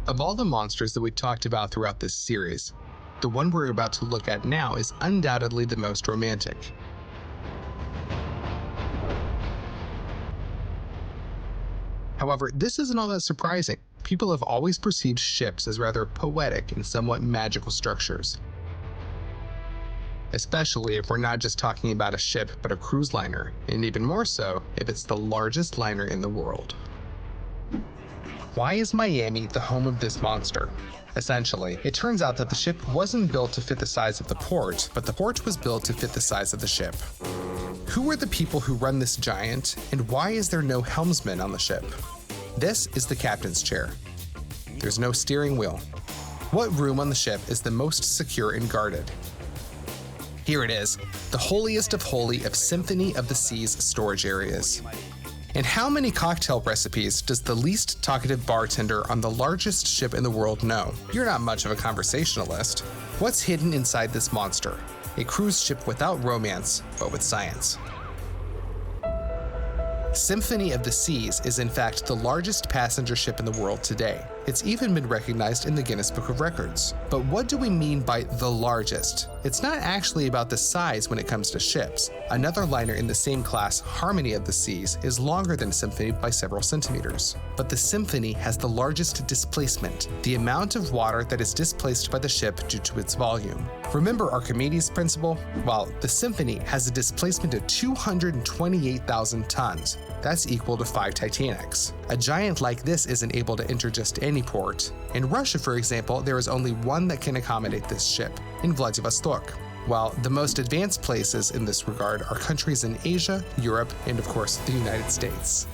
Of all the monsters that we talked about throughout this series, the one we're about to look at now is undoubtedly the most romantic. However, this isn't all that surprising. People have always perceived ships as rather poetic and somewhat magical structures. Especially if we're not just talking about a ship, but a cruise liner, and even more so if it's the largest liner in the world. Why is Miami the home of this monster? Essentially, it turns out that the ship wasn't built to fit the size of the port, but the port was built to fit the size of the ship. Who are the people who run this giant, and why is there no helmsman on the ship? This is the captain's chair. There's no steering wheel. What room on the ship is the most secure and guarded? Here it is, the holiest of holy of Symphony of the Sea's storage areas. And how many cocktail recipes does the least talkative bartender on the largest ship in the world know? You're not much of a conversationalist. What's hidden inside this monster? A cruise ship without romance, but with science. Symphony of the Seas is in fact the largest passenger ship in the world today. It's even been recognized in the Guinness Book of Records. But what do we mean by the largest? It's not actually about the size when it comes to ships. Another liner in the same class, Harmony of the Seas, is longer than Symphony by several centimeters. But the Symphony has the largest displacement, the amount of water that is displaced by the ship due to its volume. Remember Archimedes' principle? Well, the Symphony has a displacement of 228,000 tons. That's equal to 5 Titanics. A giant like this isn't able to enter just any port. In Russia, for example, there is only one that can accommodate this ship, in Vladivostok. While the most advanced places in this regard are countries in Asia, Europe, and of course, the United States.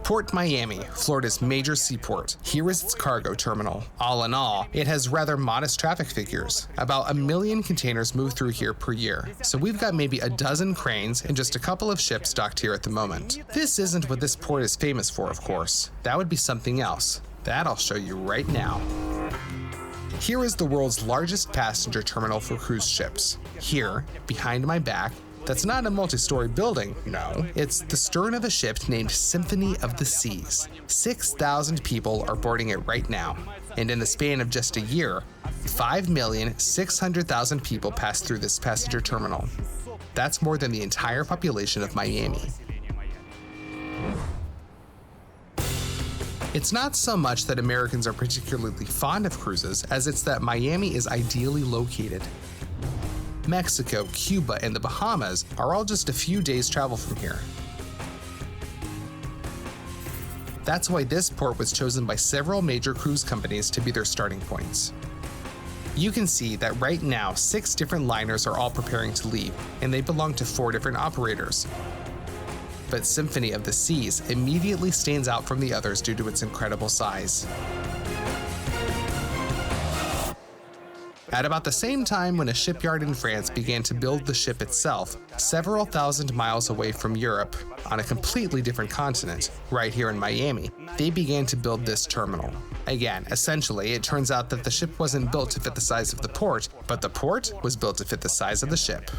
Port Miami, Florida's major seaport. Here is its cargo terminal. All in all, it has rather modest traffic figures. About 1 million containers move through here per year. So we've got maybe a dozen cranes and just a couple of ships docked here at the moment. This isn't what this port is famous for, of course. That would be something else. That I'll show you right now. Here is the world's largest passenger terminal for cruise ships. Here, behind my back, that's not a multi-story building, no. It's the stern of a ship named Symphony of the Seas. 6,000 people are boarding it right now. And in the span of just a year, 5,600,000 people pass through this passenger terminal. That's more than the entire population of Miami. It's not so much that Americans are particularly fond of cruises, as it's that Miami is ideally located. Mexico, Cuba, and the Bahamas are all just a few days' travel from here. That's why this port was chosen by several major cruise companies to be their starting points. You can see that right now 6 different liners are all preparing to leave, and they belong to 4 different operators. But Symphony of the Seas immediately stands out from the others due to its incredible size. At about the same time when a shipyard in France began to build the ship itself, several thousand miles away from Europe, on a completely different continent, right here in Miami, they began to build this terminal. Again, essentially, it turns out that the ship wasn't built to fit the size of the port, but the port was built to fit the size of the ship.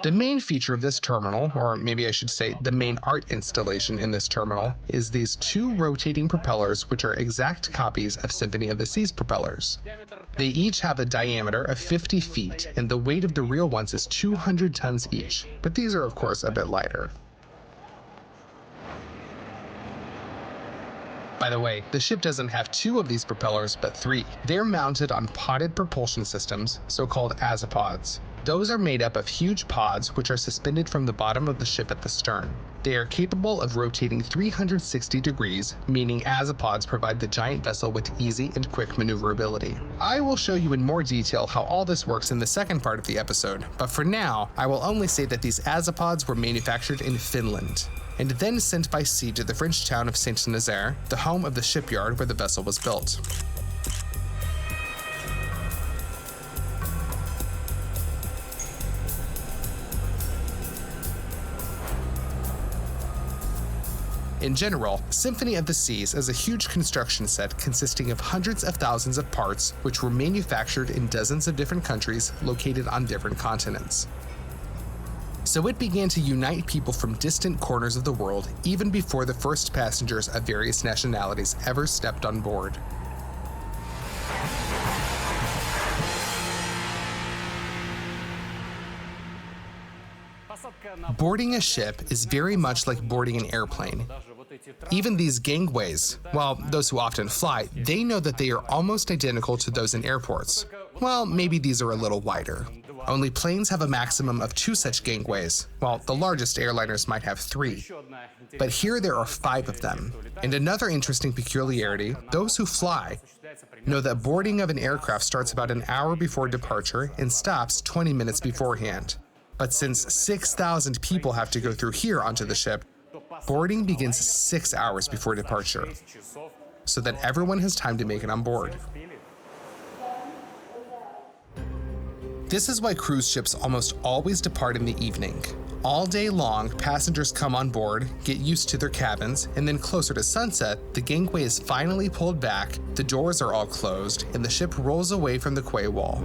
The main feature of this terminal, or maybe I should say the main art installation in this terminal, is these 2 rotating propellers which are exact copies of Symphony of the Sea's propellers. They each have a diameter of 50 feet, and the weight of the real ones is 200 tons each, but these are of course a bit lighter. By the way, the ship doesn't have 2 of these propellers, but 3. They're mounted on podded propulsion systems, so-called azipods. Those are made up of huge pods which are suspended from the bottom of the ship at the stern. They are capable of rotating 360 degrees, meaning azipods provide the giant vessel with easy and quick maneuverability. I will show you in more detail how all this works in the second part of the episode, but for now, I will only say that these azipods were manufactured in Finland, and then sent by sea to the French town of Saint-Nazaire, the home of the shipyard where the vessel was built. In general, Symphony of the Seas is a huge construction set consisting of hundreds of thousands of parts which were manufactured in dozens of different countries located on different continents. So it began to unite people from distant corners of the world even before the first passengers of various nationalities ever stepped on board. Boarding a ship is very much like boarding an airplane. Even these gangways, well, those who often fly, they know that they are almost identical to those in airports. Well, maybe these are a little wider. Only planes have a maximum of 2 such gangways, while the largest airliners might have 3. But here there are 5 of them. And another interesting peculiarity, those who fly know that boarding of an aircraft starts about an hour before departure and stops 20 minutes beforehand. But since 6,000 people have to go through here onto the ship, boarding begins 6 hours before departure, so that everyone has time to make it on board. This is why cruise ships almost always depart in the evening. All day long, passengers come on board, get used to their cabins, and then closer to sunset, the gangway is finally pulled back, the doors are all closed, and the ship rolls away from the quay wall.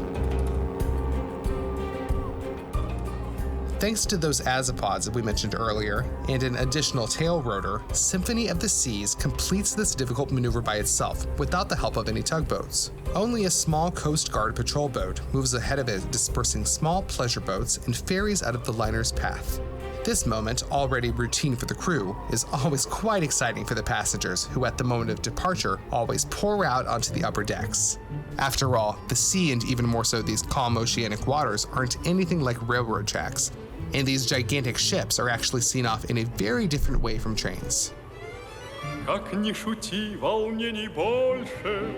Thanks to those azipods that we mentioned earlier, and an additional tail rotor, Symphony of the Seas completes this difficult maneuver by itself without the help of any tugboats. Only a small Coast Guard patrol boat moves ahead of it, dispersing small pleasure boats and ferries out of the liner's path. This moment, already routine for the crew, is always quite exciting for the passengers, who at the moment of departure always pour out onto the upper decks. After all, the sea, and even more so these calm oceanic waters, aren't anything like railroad tracks, and these gigantic ships are actually seen off in a very different way from trains. Как ни шути, волнений больше,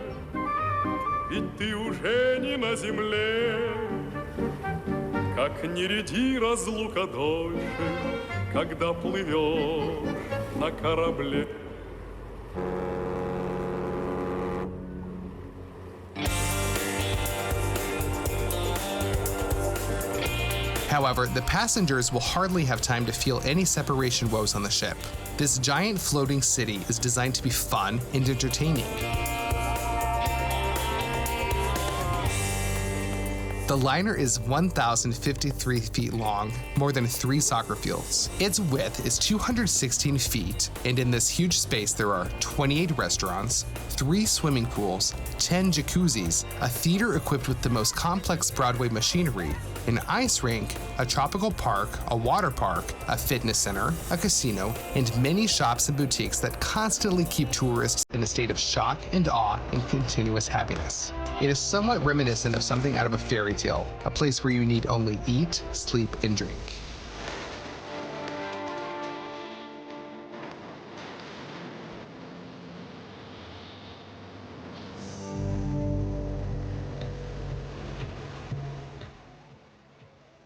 ведь ты уже не на земле. Как ни ряди разлука дольше, когда плывешь на корабле. However, the passengers will hardly have time to feel any separation woes on the ship. This giant floating city is designed to be fun and entertaining. The liner is 1,053 feet long, more than 3 soccer fields. Its width is 216 feet, and in this huge space there are 28 restaurants, 3 swimming pools, 10 jacuzzis, a theater equipped with the most complex Broadway machinery, an ice rink, a tropical park, a water park, a fitness center, a casino, and many shops and boutiques that constantly keep tourists in a state of shock and awe and continuous happiness. It is somewhat reminiscent of something out of a fairy tale, a place where you need only eat, sleep, and drink.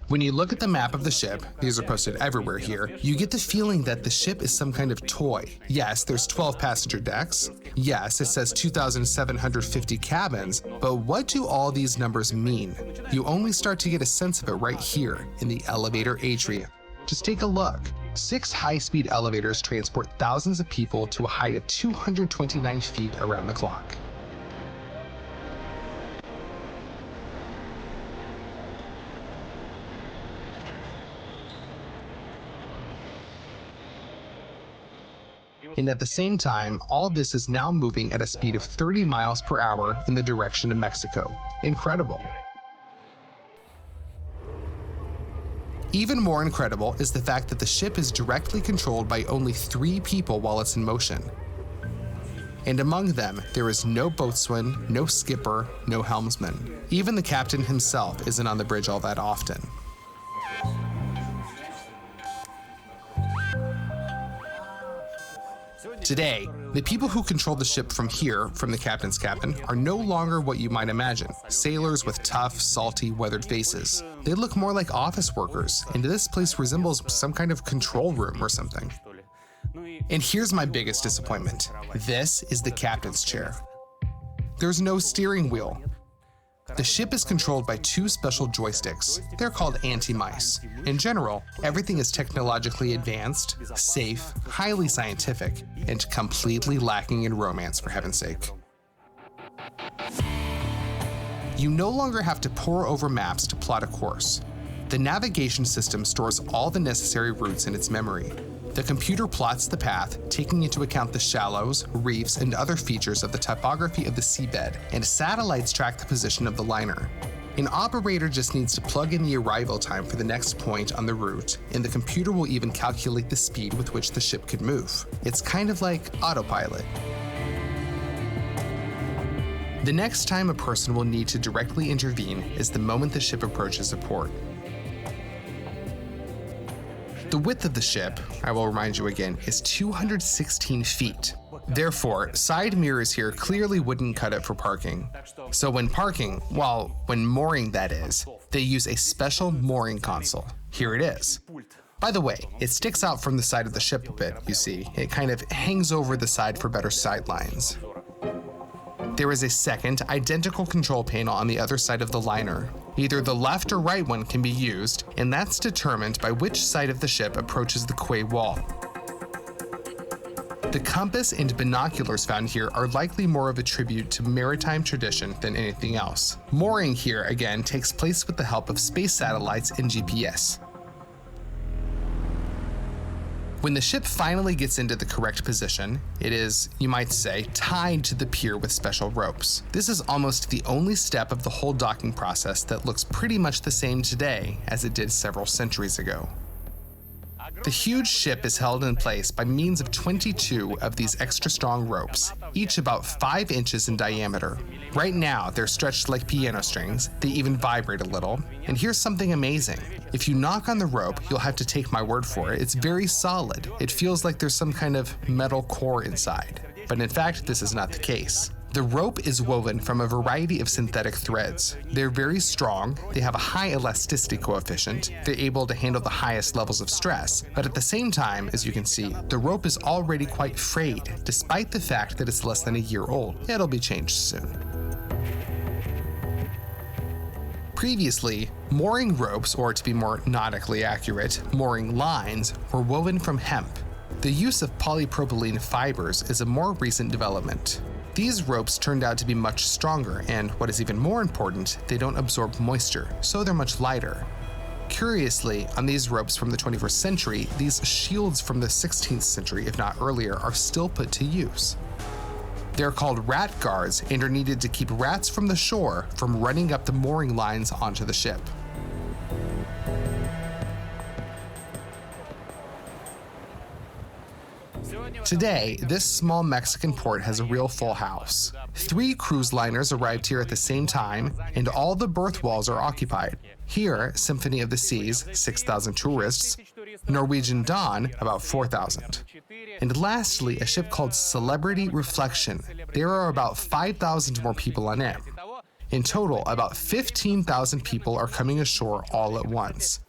When you look at the map of the ship, these are posted everywhere here, you get the feeling that the ship is some kind of toy. Yes, there's 12 passenger decks. Yes, it says 2,750 cabins, but what do all these numbers mean? You only start to get a sense of it right here in the elevator atrium. Just take a look. 6 high-speed elevators transport thousands of people to a height of 229 feet around the clock. And at the same time, all this is now moving at a speed of 30 miles per hour in the direction of Mexico. Incredible. Even more incredible is the fact that the ship is directly controlled by only 3 people while it's in motion. And among them, there is no boatswain, no skipper, no helmsman. Even the captain himself isn't on the bridge all that often. Today, the people who control the ship from here, from the captain's cabin, are no longer what you might imagine, sailors with tough, salty, weathered faces. They look more like office workers, and this place resembles some kind of control room or something. And here's my biggest disappointment. This is the captain's chair. There's no steering wheel. The ship is controlled by two special joysticks. They're called anti-mice. In general, everything is technologically advanced, safe, highly scientific, and completely lacking in romance, for heaven's sake. You no longer have to pore over maps to plot a course. The navigation system stores all the necessary routes in its memory. The computer plots the path, taking into account the shallows, reefs, and other features of the topography of the seabed, and satellites track the position of the liner. An operator just needs to plug in the arrival time for the next point on the route, and the computer will even calculate the speed with which the ship could move. It's kind of like autopilot. The next time a person will need to directly intervene is the moment the ship approaches a port. The width of the ship, I will remind you again, is 216 feet. Therefore, side mirrors here clearly wouldn't cut it for parking. So when parking, well, when mooring that is, they use a special mooring console. Here it is. By the way, it sticks out from the side of the ship a bit, you see. It kind of hangs over the side for better sight lines. There is a second, identical control panel on the other side of the liner. Either the left or right one can be used, and that's determined by which side of the ship approaches the quay wall. The compass and binoculars found here are likely more of a tribute to maritime tradition than anything else. Mooring here, again, takes place with the help of space satellites and GPS. When the ship finally gets into the correct position, it is, you might say, tied to the pier with special ropes. This is almost the only step of the whole docking process that looks pretty much the same today as it did several centuries ago. The huge ship is held in place by means of 22 of these extra strong ropes, each about 5 inches in diameter. Right now, they're stretched like piano strings, they even vibrate a little. And here's something amazing. If you knock on the rope, you'll have to take my word for it, it's very solid. It feels like there's some kind of metal core inside. But in fact, this is not the case. The rope is woven from a variety of synthetic threads. They're very strong, they have a high elasticity coefficient, they're able to handle the highest levels of stress, but at the same time, as you can see, the rope is already quite frayed, despite the fact that it's less than a year old. It'll be changed soon. Previously, mooring ropes, or to be more nautically accurate, mooring lines, were woven from hemp. The use of polypropylene fibers is a more recent development. These ropes turned out to be much stronger, and what is even more important, they don't absorb moisture, so they're much lighter. Curiously, on these ropes from the 21st century, these shields from the 16th century, if not earlier, are still put to use. They're called rat guards and are needed to keep rats from the shore from running up the mooring lines onto the ship. Today, this small Mexican port has a real full house. 3 cruise liners arrived here at the same time, and all the berth walls are occupied. Here, Symphony of the Seas, 6,000 tourists, Norwegian Dawn, about 4,000. And lastly, a ship called Celebrity Reflection. There are about 5,000 more people on it. In total, about 15,000 people are coming ashore all at once.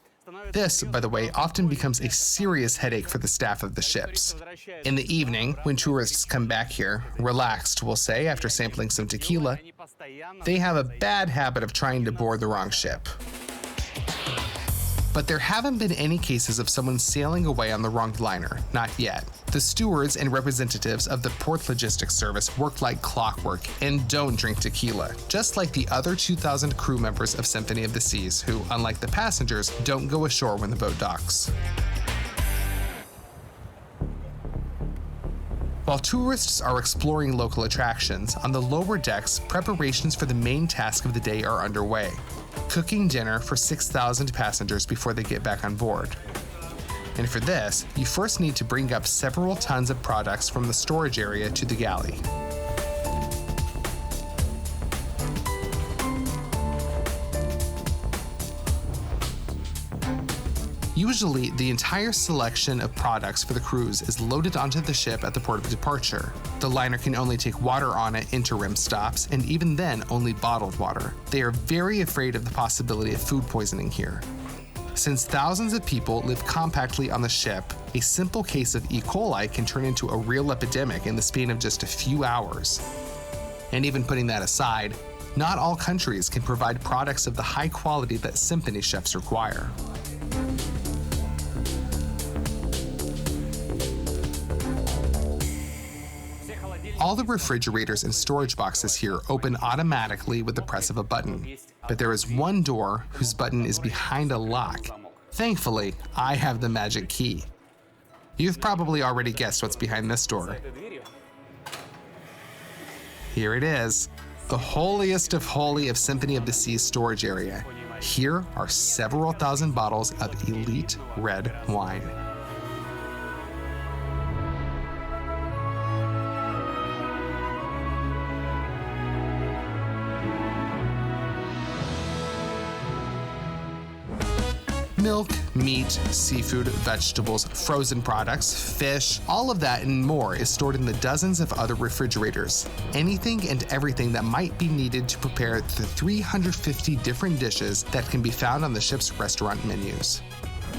This, by the way, often becomes a serious headache for the staff of the ships. In the evening, when tourists come back here, relaxed, we'll say, after sampling some tequila, they have a bad habit of trying to board the wrong ship. But there haven't been any cases of someone sailing away on the wrong liner, not yet. The stewards and representatives of the Port Logistics Service work like clockwork and don't drink tequila, just like the other 2,000 crew members of Symphony of the Seas who, unlike the passengers, don't go ashore when the boat docks. While tourists are exploring local attractions, on the lower decks, preparations for the main task of the day are underway. Cooking dinner for 6,000 passengers before they get back on board. And for this, you first need to bring up several tons of products from the storage area to the galley. Usually, the entire selection of products for the cruise is loaded onto the ship at the port of departure. The liner can only take water on at interim stops, and even then, only bottled water. They are very afraid of the possibility of food poisoning here. Since thousands of people live compactly on the ship, a simple case of E. coli can turn into a real epidemic in the span of just a few hours. And even putting that aside, Not all countries can provide products of the high quality that Symphony chefs require. All the refrigerators and storage boxes here open automatically with the press of a button. But there is one door whose button is behind a lock. Thankfully, I have the magic key. You've probably already guessed what's behind this door. Here it is, the holiest of holy of Symphony of the Sea's storage area. Here are several thousand bottles of elite red wine. Milk, meat, seafood, vegetables, frozen products, fish, all of that and more is stored in the dozens of other refrigerators. Anything and everything that might be needed to prepare the 350 different dishes that can be found on the ship's restaurant menus.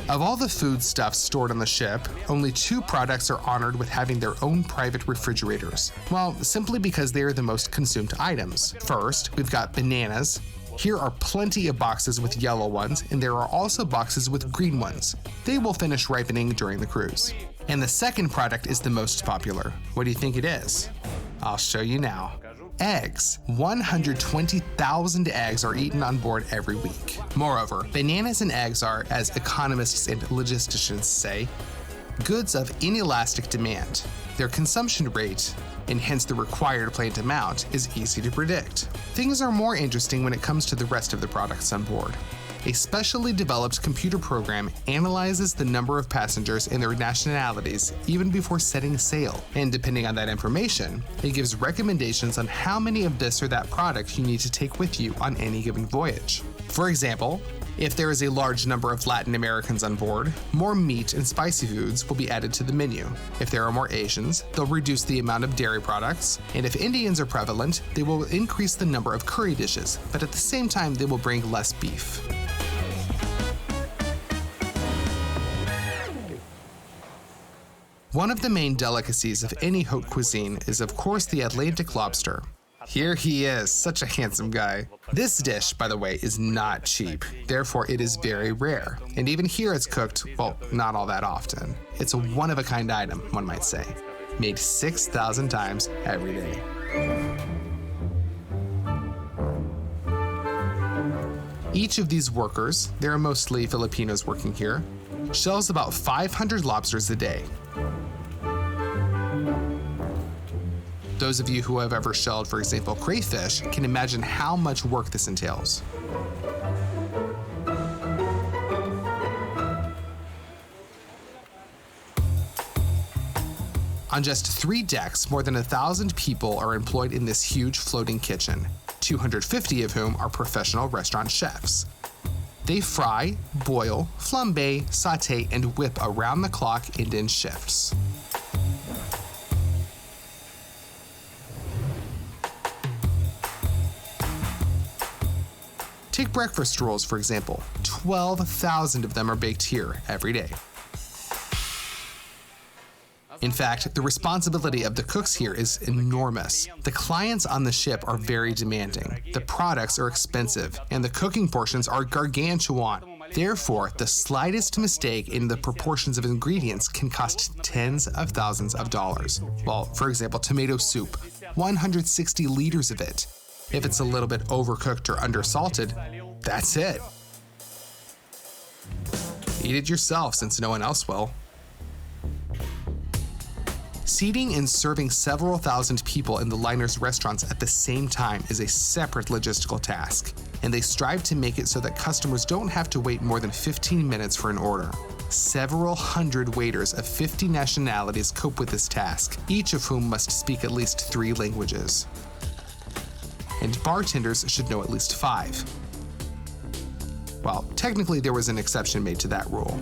Of all the foodstuffs stored on the ship, only 2 products are honored with having their own private refrigerators. Well, simply because they are the most consumed items. First, we've got bananas. Here are plenty of boxes with yellow ones, and there are also boxes with green ones. They will finish ripening during the cruise. And the second product is the most popular. What do you think it is? I'll show you now. Eggs. 120,000 eggs are eaten on board every week. Moreover, bananas and eggs are, as economists and logisticians say, goods of inelastic demand. Their consumption rate, and hence the required plant amount, is easy to predict. Things are more interesting when it comes to the rest of the products on board. A specially developed computer program analyzes the number of passengers and their nationalities even before setting sail, and depending on that information, it gives recommendations on how many of this or that product you need to take with you on any given voyage. For example, if there is a large number of Latin Americans on board, more meat and spicy foods will be added to the menu. If there are more Asians, they'll reduce the amount of dairy products, and if Indians are prevalent, they will increase the number of curry dishes, but at the same time they will bring less beef. One of the main delicacies of any haute cuisine is of course the Atlantic lobster. Here he is, such a handsome guy. This dish, by the way, is not cheap, therefore it is very rare. And even here it's cooked, well, not all that often. It's a one-of-a-kind item, one might say, made 6,000 times every day. Each of these workers, there are mostly Filipinos working here, shells about 500 lobsters a day. Those of you who have ever shelled, for example, crayfish, can imagine how much work this entails. On just 3 decks, more than 1,000 people are employed in this huge floating kitchen, 250 of whom are professional restaurant chefs. They fry, boil, flambe, sauté, and whip around the clock and in shifts. Take breakfast rolls, for example. 12,000 of them are baked here every day. In fact, the responsibility of the cooks here is enormous. The clients on the ship are very demanding, the products are expensive, and the cooking portions are gargantuan. Therefore, the slightest mistake in the proportions of ingredients can cost tens of thousands of dollars. Well, for example, tomato soup, 160 liters of it. If it's a little bit overcooked or undersalted, that's it. Eat it yourself since no one else will. Seating and serving several thousand people in the liner's restaurants at the same time is a separate logistical task, and they strive to make it so that customers don't have to wait more than 15 minutes for an order. Several hundred waiters of 50 nationalities cope with this task, each of whom must speak at least 3 languages. And bartenders should know at least 5. Well, technically there was an exception made to that rule.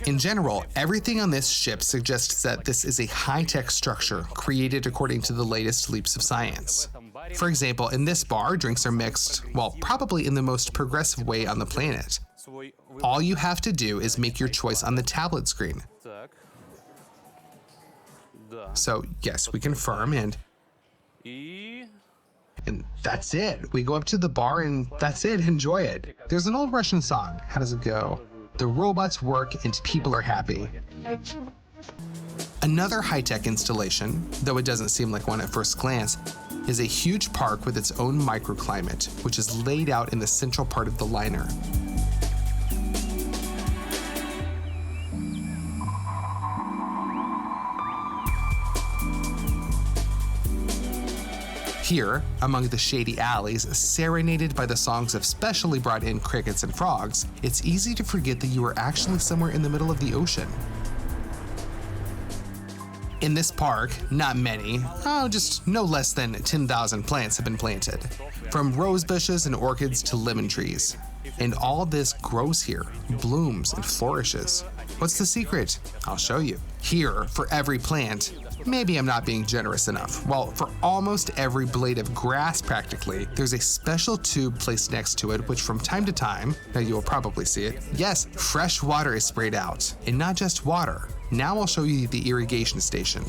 In general, everything on this ship suggests that this is a high-tech structure created according to the latest leaps of science. For example, in this bar, drinks are mixed, well, probably in the most progressive way on the planet. All you have to do is make your choice on the tablet screen. So, yes, we confirm, and And that's it. We go up to the bar and that's it. Enjoy it. There's an old Russian song. How does it go? The robots work and people are happy. Another high-tech installation, though it doesn't seem like one at first glance, is a huge park with its own microclimate, which is laid out in the central part of the liner. Here, among the shady alleys, serenaded by the songs of specially brought in crickets and frogs, it's easy to forget that you are actually somewhere in the middle of the ocean. In this park, not many, just no less than 10,000 plants have been planted, from rose bushes and orchids to lemon trees. And all this grows here, blooms and flourishes. What's the secret? I'll show you. Here, for every plant, maybe I'm not being generous enough. Well, for almost every blade of grass practically, there's a special tube placed next to it, which from time to time, now you will probably see it, yes, fresh water is sprayed out. And not just water. Now I'll show you the irrigation station.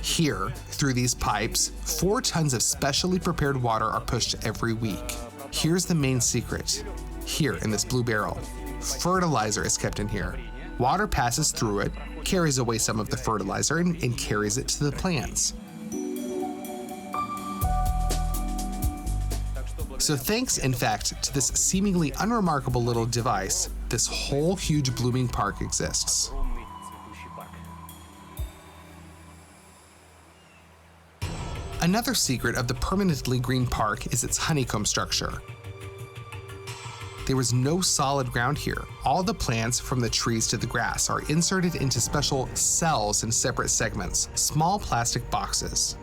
Here, through these pipes, 4 tons of specially prepared water are pushed every week. Here's the main secret. Here in this blue barrel, fertilizer is kept in here. Water passes through it, carries away some of the fertilizer, and carries it to the plants. So thanks, in fact, to this seemingly unremarkable little device, this whole huge blooming park exists. Another secret of the permanently green park is its honeycomb structure. There is no solid ground here. All the plants, from the trees to the grass, are inserted into special cells in separate segments, small plastic boxes.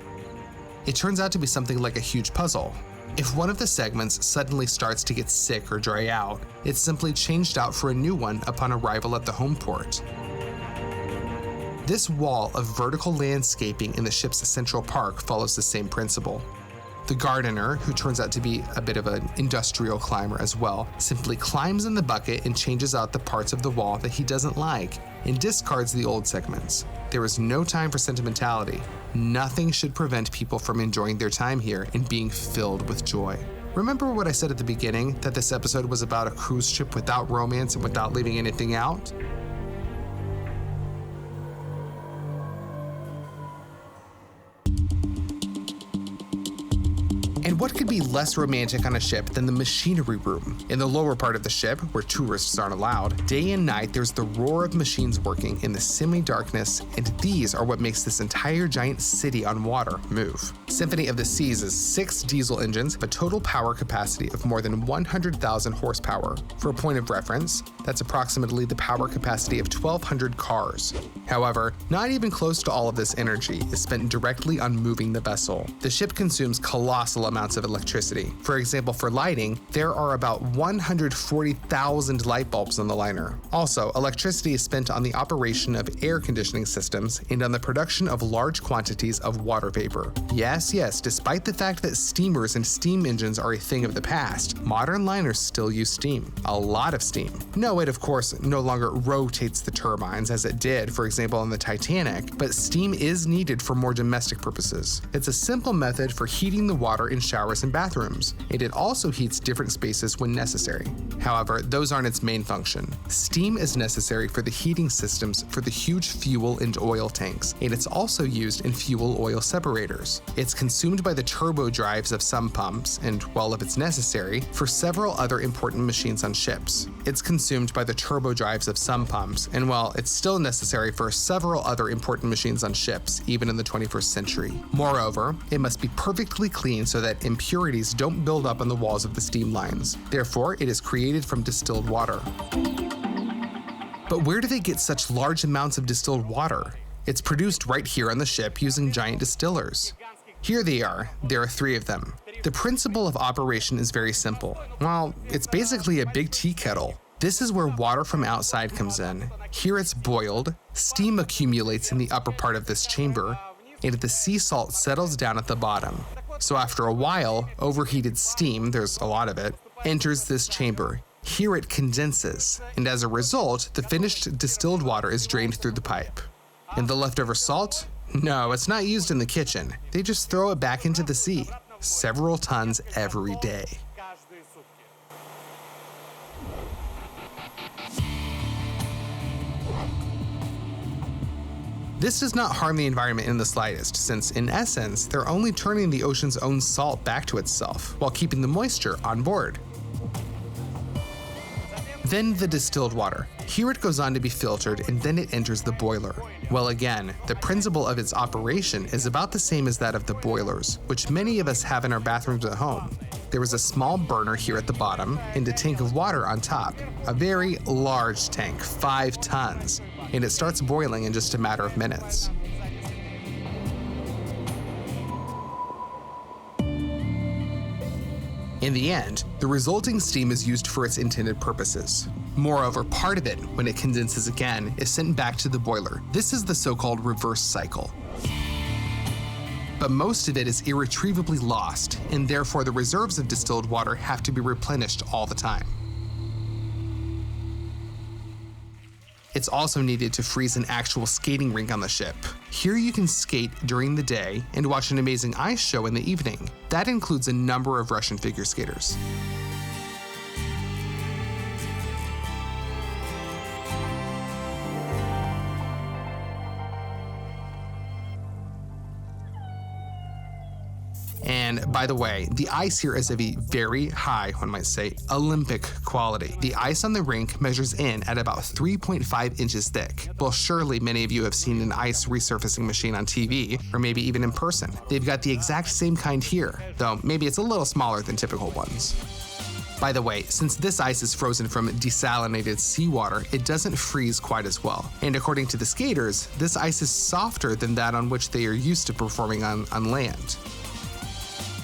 It turns out to be something like a huge puzzle. If one of the segments suddenly starts to get sick or dry out, it's simply changed out for a new one upon arrival at the home port. This wall of vertical landscaping in the ship's central park follows the same principle. The gardener, who turns out to be a bit of an industrial climber as well, simply climbs in the bucket and changes out the parts of the wall that he doesn't like and discards the old segments. There is no time for sentimentality. Nothing should prevent people from enjoying their time here and being filled with joy. Remember what I said at the beginning, that this episode was about a cruise ship without romance and without leaving anything out? And what could be less romantic on a ship than the machinery room? In the lower part of the ship, where tourists aren't allowed, day and night there's the roar of machines working in the semi-darkness, and these are what makes this entire giant city on water move. Symphony of the Seas is 6 diesel engines with a total power capacity of more than 100,000 horsepower. For a point of reference, that's approximately the power capacity of 1,200 cars. However, not even close to all of this energy is spent directly on moving the vessel. The ship consumes colossal amounts of electricity. For example, for lighting, there are about 140,000 light bulbs on the liner. Also, electricity is spent on the operation of air conditioning systems and on the production of large quantities of water vapor. Yes, despite the fact that steamers and steam engines are a thing of the past, modern liners still use steam. A lot of steam. No, it of course no longer rotates the turbines as it did, for example, on the Titanic, but steam is needed for more domestic purposes. It's a simple method for heating the water in showers and bathrooms, and it also heats different spaces when necessary. However, those aren't its main function. Steam is necessary for the heating systems for the huge fuel and oil tanks, and it's also used in fuel-oil separators. It's consumed by the turbo drives of some pumps, and, well, if it's necessary, for several other important machines on ships. It's consumed by the turbo drives of some pumps, and, well, it's still necessary for several other important machines on ships, even in the 21st century. Moreover, it must be perfectly clean so that impurities don't build up on the walls of the steam lines. Therefore, it is created from distilled water. But where do they get such large amounts of distilled water? It's produced right here on the ship using giant distillers. Here they are. There are 3 of them. The principle of operation is very simple. Well, it's basically a big tea kettle. This is where water from outside comes in. Here it's boiled, steam accumulates in the upper part of this chamber, and the sea salt settles down at the bottom. So after a while, overheated steam, there's a lot of it, enters this chamber. Here it condenses, and as a result, the finished distilled water is drained through the pipe. And the leftover salt? No, it's not used in the kitchen. They just throw it back into the sea. Several tons every day. This does not harm the environment in the slightest, since in essence, they're only turning the ocean's own salt back to itself, while keeping the moisture on board. Then the distilled water. Here it goes on to be filtered and then it enters the boiler. Well, again, the principle of its operation is about the same as that of the boilers, which many of us have in our bathrooms at home. There is a small burner here at the bottom and a tank of water on top. A very large tank, 5 tons, and it starts boiling in just a matter of minutes. In the end, the resulting steam is used for its intended purposes. Moreover, part of it, when it condenses again, is sent back to the boiler. This is the so-called reverse cycle. But most of it is irretrievably lost, and therefore the reserves of distilled water have to be replenished all the time. It's also needed to freeze an actual skating rink on the ship. Here you can skate during the day and watch an amazing ice show in the evening. That includes a number of Russian figure skaters. And by the way, the ice here is of a very high, one might say, Olympic quality. The ice on the rink measures in at about 3.5 inches thick. Well, surely many of you have seen an ice resurfacing machine on TV, or maybe even in person. They've got the exact same kind here, though maybe it's a little smaller than typical ones. By the way, since this ice is frozen from desalinated seawater, it doesn't freeze quite as well. And according to the skaters, this ice is softer than that on which they are used to performing on land.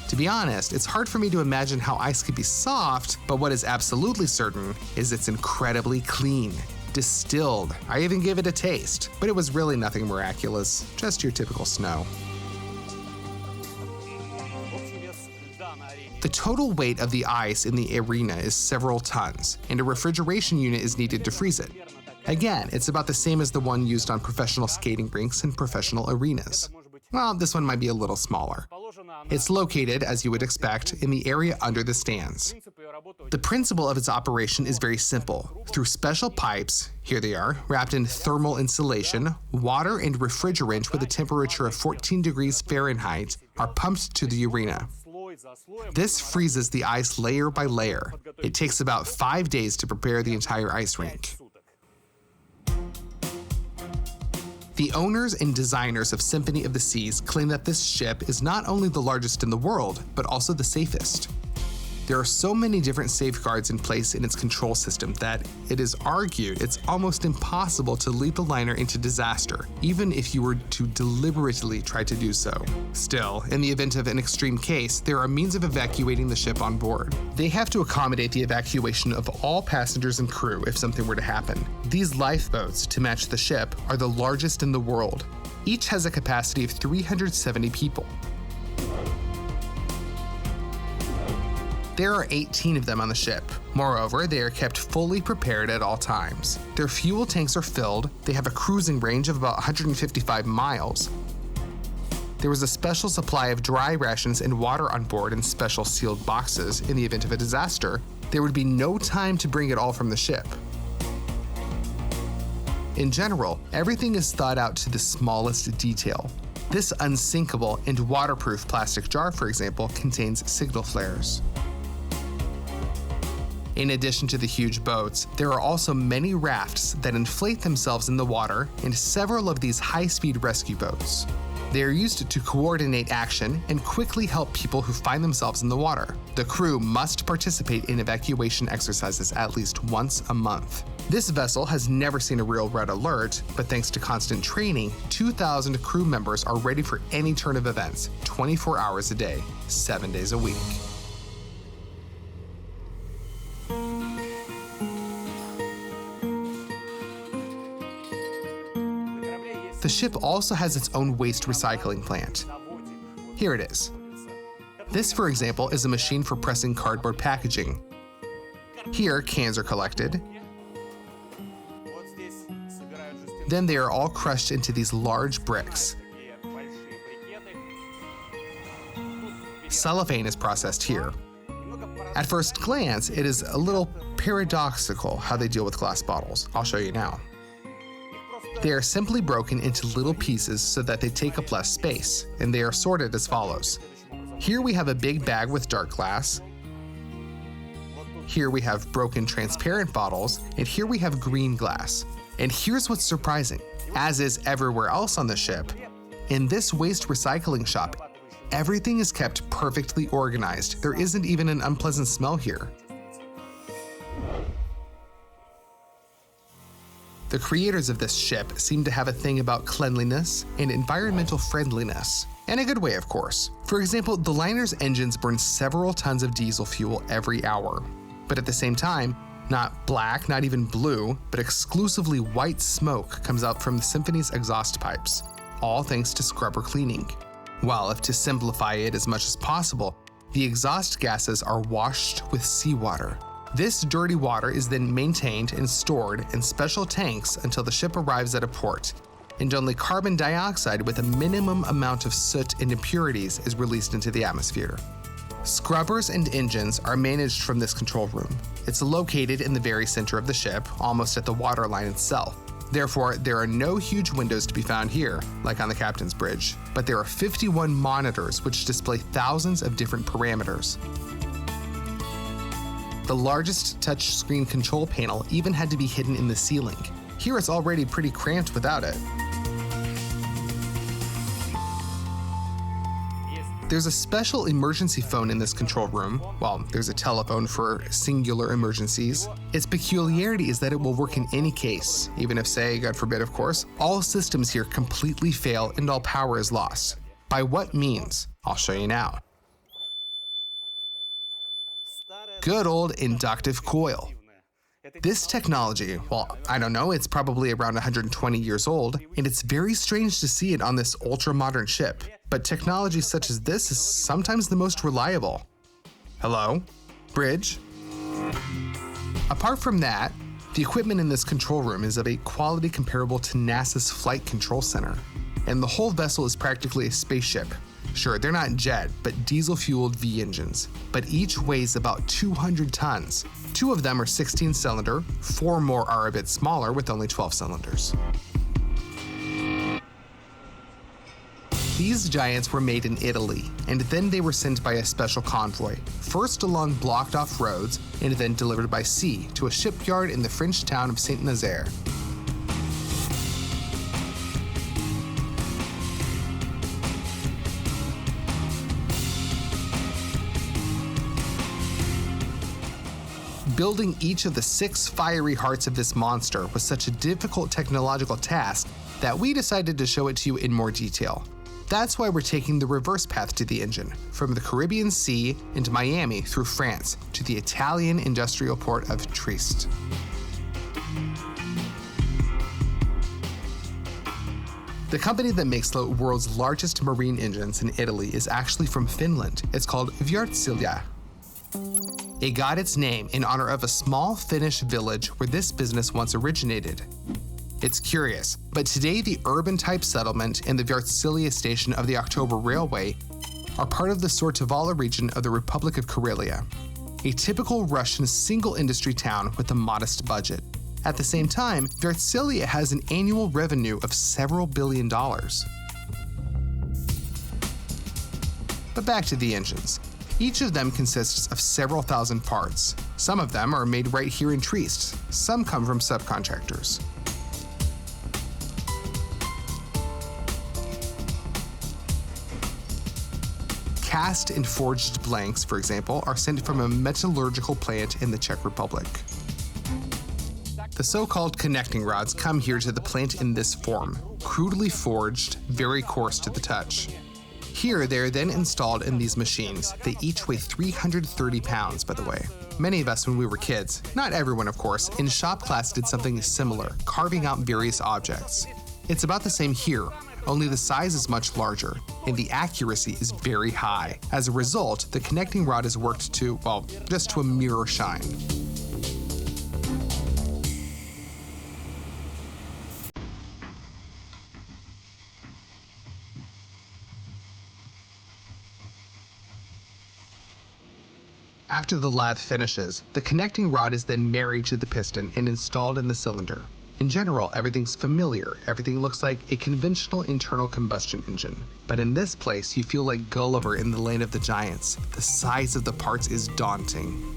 To be honest, it's hard for me to imagine how ice could be soft, but what is absolutely certain is it's incredibly clean. Distilled. I even gave it a taste, but it was really nothing miraculous, just your typical snow. The total weight of the ice in the arena is several tons, and a refrigeration unit is needed to freeze it. Again, it's about the same as the one used on professional skating rinks and professional arenas. Well, this one might be a little smaller. It's located, as you would expect, in the area under the stands. The principle of its operation is very simple. Through special pipes, here they are, wrapped in thermal insulation, water and refrigerant with a temperature of 14 degrees Fahrenheit are pumped to the arena. This freezes the ice layer by layer. It takes about 5 days to prepare the entire ice rink. The owners and designers of Symphony of the Seas claim that this ship is not only the largest in the world, but also the safest. There are so many different safeguards in place in its control system that it is argued it's almost impossible to lead the liner into disaster, even if you were to deliberately try to do so. Still, in the event of an extreme case, there are means of evacuating the ship on board. They have to accommodate the evacuation of all passengers and crew if something were to happen. These lifeboats, to match the ship, are the largest in the world. Each has a capacity of 370 people. There are 18 of them on the ship. Moreover, they are kept fully prepared at all times. Their fuel tanks are filled, they have a cruising range of about 155 miles. There was a special supply of dry rations and water on board in special sealed boxes in the event of a disaster. There would be no time to bring it all from the ship. In general, everything is thought out to the smallest detail. This unsinkable and waterproof plastic jar, for example, contains signal flares. In addition to the huge boats, there are also many rafts that inflate themselves in the water and several of these high-speed rescue boats. They are used to coordinate action and quickly help people who find themselves in the water. The crew must participate in evacuation exercises at least once a month. This vessel has never seen a real red alert, but thanks to constant training, 2,000 crew members are ready for any turn of events, 24 hours a day, 7 days a week. The ship also has its own waste recycling plant. Here it is. This, for example, is a machine for pressing cardboard packaging. Here, cans are collected. Then they are all crushed into these large bricks. cellophane is processed here. At first glance, it is a little paradoxical how they deal with glass bottles. I'll show you now. They are simply broken into little pieces so that they take up less space, and they are sorted as follows. Here we have a big bag with dark glass. Here we have broken transparent bottles, and here we have green glass. And here's what's surprising. As is everywhere else on the ship, in this waste recycling shop, everything is kept perfectly organized. There isn't even an unpleasant smell here. The creators of this ship seem to have a thing about cleanliness and environmental friendliness. In a good way, of course. For example, the liner's engines burn several tons of diesel fuel every hour. But at the same time, not black, not even blue, but exclusively white smoke comes out from the Symphony's exhaust pipes, all thanks to scrubber cleaning. Well, if to simplify it as much as possible, the exhaust gases are washed with seawater. This dirty water is then maintained and stored in special tanks until the ship arrives at a port, and only carbon dioxide with a minimum amount of soot and impurities is released into the atmosphere. Scrubbers and engines are managed from this control room. It's located in the very center of the ship, almost at the waterline itself. Therefore, there are no huge windows to be found here, like on the captain's bridge, but there are 51 monitors which display thousands of different parameters. The largest touchscreen control panel even had to be hidden in the ceiling. Here it's already pretty cramped without it. There's a special emergency phone in this control room. Well, there's a telephone for singular emergencies. Its peculiarity is that it will work in any case, even if, say, God forbid, of course, all systems here completely fail and all power is lost. By what means? I'll show you now. Good old inductive coil. This technology, well, I don't know, it's probably around 120 years old, and it's very strange to see it on this ultra-modern ship. But technology such as this is sometimes the most reliable. Hello? Bridge? Apart from that, the equipment in this control room is of a quality comparable to NASA's Flight Control Center. And the whole vessel is practically a spaceship. Sure, they're not jet, but diesel-fueled V-engines. But each weighs about 200 tons. 2 of them are 16-cylinder, 4 more are a bit smaller with only 12 cylinders. These giants were made in Italy, and then they were sent by a special convoy, first along blocked-off roads, and then delivered by sea to a shipyard in the French town of Saint-Nazaire. Building each of the 6 fiery hearts of this monster was such a difficult technological task that we decided to show it to you in more detail. That's why we're taking the reverse path to the engine, from the Caribbean Sea into Miami through France to the Italian industrial port of Trieste. The company that makes the world's largest marine engines in Italy is actually from Finland. It's called Wärtsilä. It got its name in honor of a small Finnish village where this business once originated. It's curious, but today the urban-type settlement and the Wärtsilä station of the October Railway are part of the Sortavala region of the Republic of Karelia, a typical Russian single-industry town with a modest budget. At the same time, Wärtsilä has an annual revenue of several $billions. But back to the engines. Each of them consists of several thousand parts. Some of them are made right here in Trieste. Some come from subcontractors. Cast and forged blanks, for example, are sent from a metallurgical plant in the Czech Republic. The so-called connecting rods come here to the plant in this form, crudely forged, very coarse to the touch. Here, they are then installed in these machines. They each weigh 330 pounds, by the way. Many of us, when we were kids, not everyone of course, in shop class did something similar, carving out various objects. It's about the same here, only the size is much larger, and the accuracy is very high. As a result, the connecting rod is worked to, well, just to a mirror shine. After the lathe finishes, the connecting rod is then married to the piston and installed in the cylinder. In general, everything's familiar. Everything looks like a conventional internal combustion engine. But in this place, you feel like Gulliver in the Land of the Giants. The size of the parts is daunting.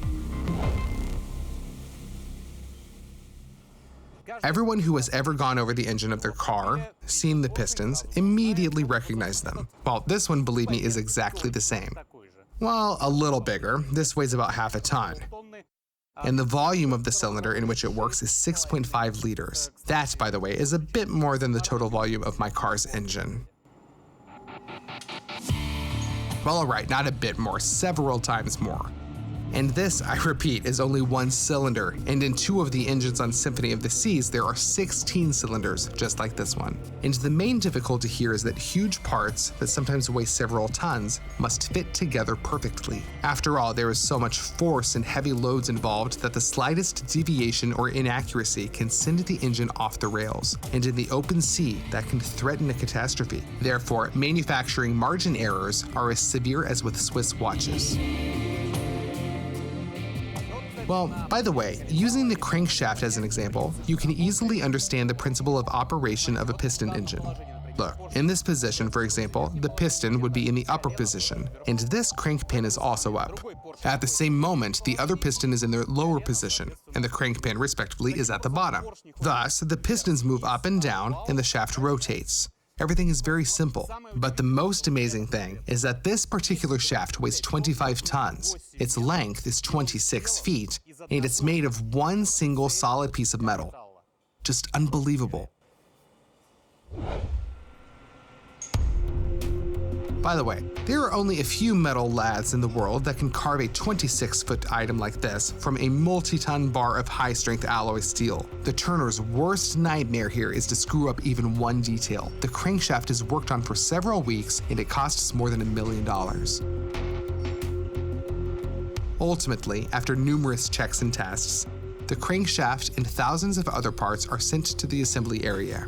Everyone who has ever gone over the engine of their car, seen the pistons, immediately recognized them. Well, this one, believe me, is exactly the same. Well, a little bigger. This weighs about half a ton. And the volume of the cylinder in which it works is 6.5 liters. That, by the way, is a bit more than the total volume of my car's engine. Well, alright, not a bit more, several times more. And this, I repeat, is only one cylinder, and in 2 of the engines on Symphony of the Seas, there are 16 cylinders, just like this one. And the main difficulty here is that huge parts, that sometimes weigh several tons, must fit together perfectly. After all, there is so much force and heavy loads involved that the slightest deviation or inaccuracy can send the engine off the rails, and in the open sea, that can threaten a catastrophe. Therefore, manufacturing margin errors are as severe as with Swiss watches. Well, by the way, using the crankshaft as an example, you can easily understand the principle of operation of a piston engine. Look, in this position, for example, the piston would be in the upper position, and this crank pin is also up. At the same moment, the other piston is in the lower position, and the crank pin, respectively, is at the bottom. Thus, the pistons move up and down, and the shaft rotates. Everything is very simple, but the most amazing thing is that this particular shaft weighs 25 tons, its length is 26 feet, and it's made of one single solid piece of metal. Just unbelievable. By the way, there are only a few metal lathes in the world that can carve a 26-foot item like this from a multi-ton bar of high-strength alloy steel. The turner's worst nightmare here is to screw up even one detail. The crankshaft is worked on for several weeks, and it costs more than $1 million. Ultimately, after numerous checks and tests, the crankshaft and thousands of other parts are sent to the assembly area.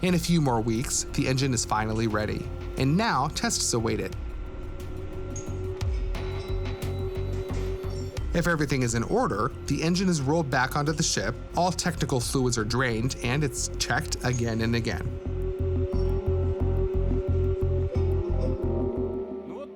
In a few more weeks, the engine is finally ready, and now tests await it. If everything is in order, the engine is rolled back onto the ship, all technical fluids are drained, and it's checked again and again.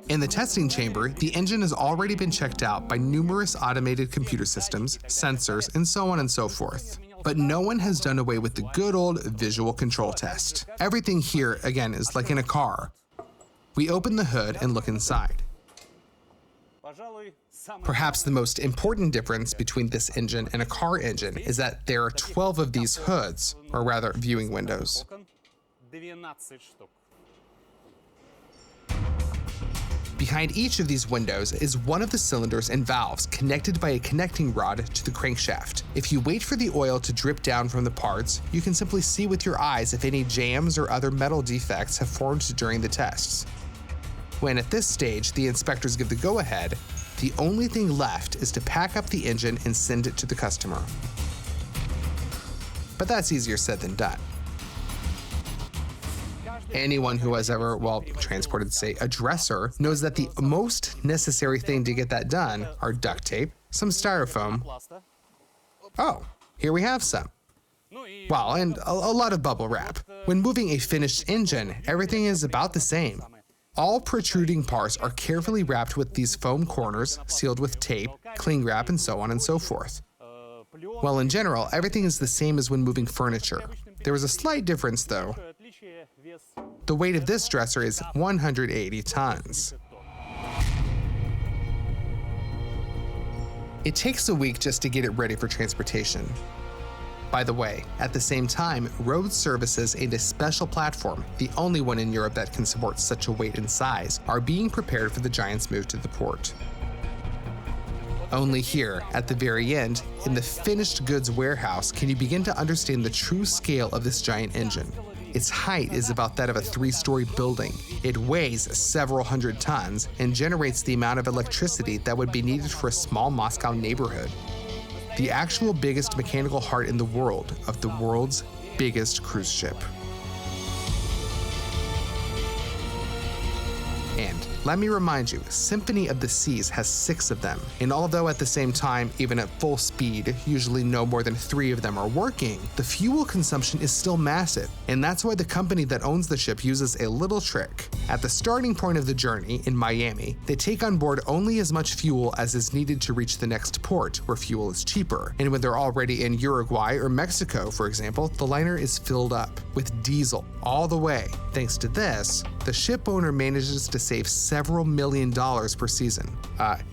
In the testing chamber, the engine has already been checked out by numerous automated computer systems, sensors, and so on and so forth. But no one has done away with the good old visual control test. Everything here, again, is like in a car. We open the hood and look inside. Perhaps the most important difference between this engine and a car engine is that there are 12 of these hoods, or rather viewing windows. Behind each of these windows is one of the cylinders and valves connected by a connecting rod to the crankshaft. If you wait for the oil to drip down from the parts, you can simply see with your eyes if any jams or other metal defects have formed during the tests. When at this stage the inspectors give the go-ahead, the only thing left is to pack up the engine and send it to the customer. But that's easier said than done. Anyone who has ever, transported, say, a dresser knows that the most necessary thing to get that done are duct tape, some styrofoam. Oh, here we have some. Well, and a lot of bubble wrap. When moving a finished engine, everything is about the same. All protruding parts are carefully wrapped with these foam corners, sealed with tape, cling wrap, and so on and so forth. Well, in general, everything is the same as when moving furniture. There is a slight difference, though. The weight of this dresser is 180 tons. It takes a week just to get it ready for transportation. By the way, at the same time, road services and a special platform, the only one in Europe that can support such a weight and size, are being prepared for the Giant's move to the port. Only here, at the very end, in the finished goods warehouse, can you begin to understand the true scale of this giant engine. Its height is about that of a 3-story building. It weighs several hundred tons and generates the amount of electricity that would be needed for a small Moscow neighborhood. The actual biggest mechanical heart in the world of the world's biggest cruise ship. Let me remind you, Symphony of the Seas has 6 of them, and although at the same time, even at full speed, usually no more than 3 of them are working, the fuel consumption is still massive, and that's why the company that owns the ship uses a little trick. At the starting point of the journey, in Miami, they take on board only as much fuel as is needed to reach the next port, where fuel is cheaper, and when they're already in Uruguay or Mexico, for example, the liner is filled up with diesel all the way. Thanks to this, the ship owner manages to save several $1,000,000 per season.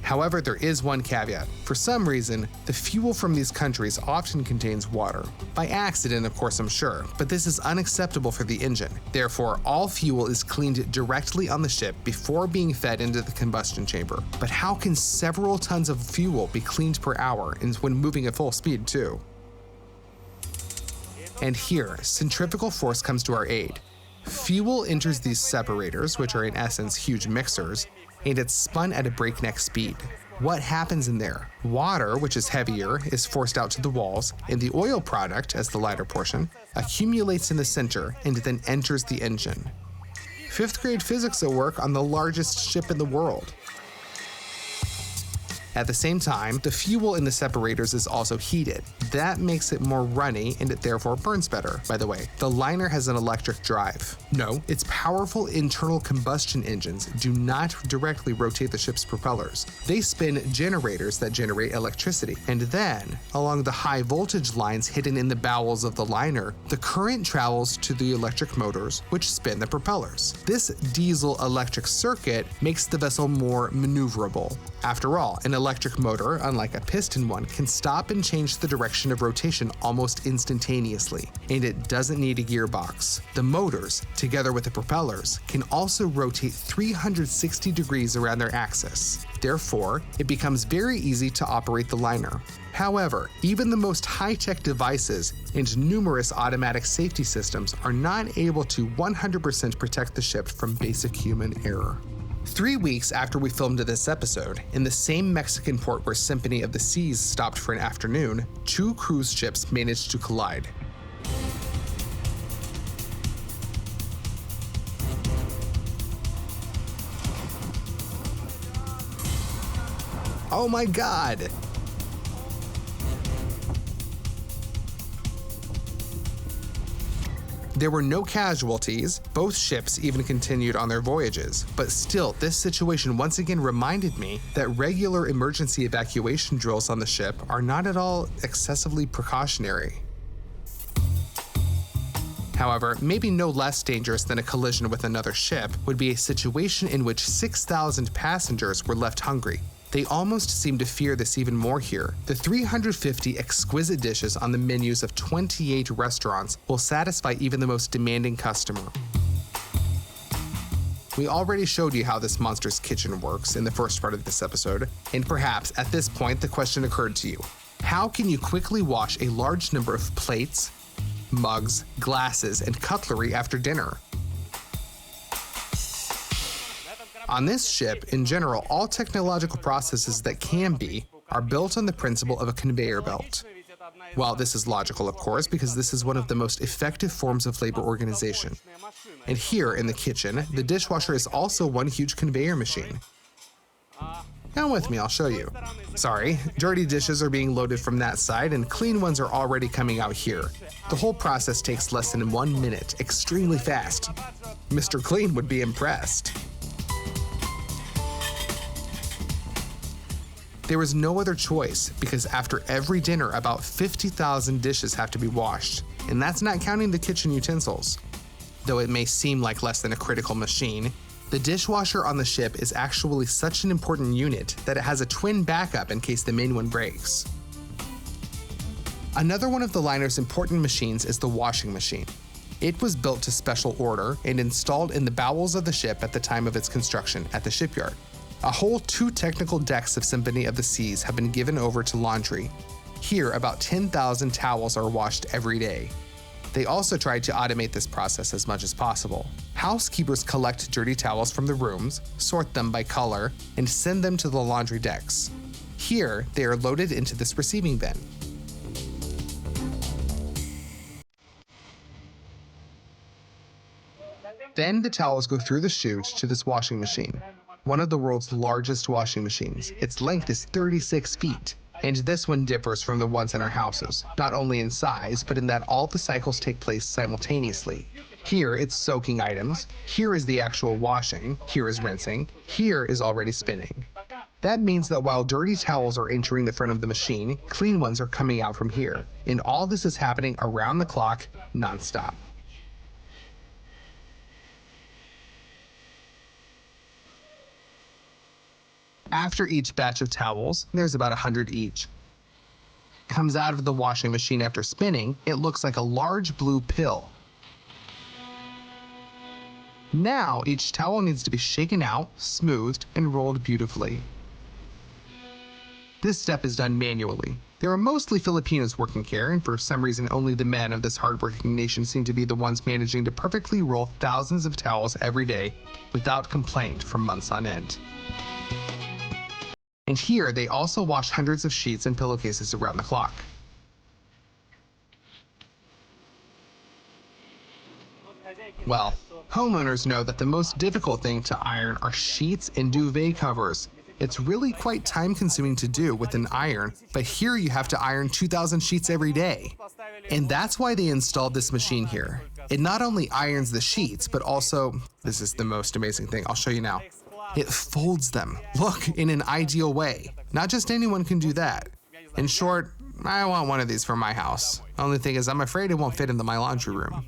However, there is one caveat. For some reason, the fuel from these countries often contains water. By accident, of course, I'm sure, but this is unacceptable for the engine. Therefore, all fuel is cleaned directly on the ship before being fed into the combustion chamber. But how can several tons of fuel be cleaned per hour and when moving at full speed too? And here, centrifugal force comes to our aid. Fuel enters these separators, which are in essence huge mixers, and it's spun at a breakneck speed. What happens in there? Water, which is heavier, is forced out to the walls, and the oil product, as the lighter portion, accumulates in the center and then enters the engine. 5th grade physics at work on the largest ship in the world. At the same time, the fuel in the separators is also heated. That makes it more runny and it therefore burns better. By the way, the liner has an electric drive. No, its powerful internal combustion engines do not directly rotate the ship's propellers. They spin generators that generate electricity. And then, along the high voltage lines hidden in the bowels of the liner, the current travels to the electric motors, which spin the propellers. This diesel-electric circuit makes the vessel more maneuverable. After all, an electric motor, unlike a piston one, can stop and change the direction of rotation almost instantaneously, and it doesn't need a gearbox. The motors, together with the propellers, can also rotate 360 degrees around their axis. Therefore, it becomes very easy to operate the liner. However, even the most high-tech devices and numerous automatic safety systems are not able to 100% protect the ship from basic human error. 3 weeks after we filmed this episode, in the same Mexican port where Symphony of the Seas stopped for an afternoon, 2 cruise ships managed to collide. Oh my God! There were no casualties, both ships even continued on their voyages, but still, this situation once again reminded me that regular emergency evacuation drills on the ship are not at all excessively precautionary. However, maybe no less dangerous than a collision with another ship would be a situation in which 6,000 passengers were left hungry. They almost seem to fear this even more here. The 350 exquisite dishes on the menus of 28 restaurants will satisfy even the most demanding customer. We already showed you how this monster's kitchen works in the first part of this episode, and perhaps at this point the question occurred to you. How can you quickly wash a large number of plates, mugs, glasses, and cutlery after dinner? On this ship, in general, all technological processes that can be are built on the principle of a conveyor belt. Well, this is logical, of course, because this is one of the most effective forms of labor organization. And here in the kitchen, the dishwasher is also one huge conveyor machine. Come with me, I'll show you. Sorry, dirty dishes are being loaded from that side and clean ones are already coming out here. The whole process takes less than 1 minute, extremely fast. Mr. Clean would be impressed. There was no other choice because after every dinner, about 50,000 dishes have to be washed, and that's not counting the kitchen utensils. Though it may seem like less than a critical machine, the dishwasher on the ship is actually such an important unit that it has a twin backup in case the main one breaks. Another one of the liner's important machines is the washing machine. It was built to special order and installed in the bowels of the ship at the time of its construction at the shipyard. A whole 2 technical decks of Symphony of the Seas have been given over to laundry. Here, about 10,000 towels are washed every day. They also tried to automate this process as much as possible. Housekeepers collect dirty towels from the rooms, sort them by color, and send them to the laundry decks. Here, they are loaded into this receiving bin. Then the towels go through the chute to this washing machine. one of the world's largest washing machines. Its length is 36 feet. And this one differs from the ones in our houses, not only in size, but in that all the cycles take place simultaneously. Here, it's soaking items. Here is the actual washing. Here is rinsing. Here is already spinning. That means that while dirty towels are entering the front of the machine, clean ones are coming out from here. And all this is happening around the clock, nonstop. After each batch of towels, there's about 100 each, comes out of the washing machine after spinning, it looks like a large blue pill. Now, each towel needs to be shaken out, smoothed, and rolled beautifully. This step is done manually. There are mostly Filipinos working here, and for some reason only the men of this hardworking nation seem to be the ones managing to perfectly roll thousands of towels every day without complaint for months on end. And here, they also wash hundreds of sheets and pillowcases around the clock. Well, homeowners know that the most difficult thing to iron are sheets and duvet covers. It's really quite time-consuming to do with an iron, but here you have to iron 2,000 sheets every day. And that's why they installed this machine here. It not only irons the sheets, but also, this is the most amazing thing, I'll show you now. It folds them. Look, in an ideal way. Not just anyone can do that. In short, I want one of these for my house. Only thing is, I'm afraid it won't fit into my laundry room.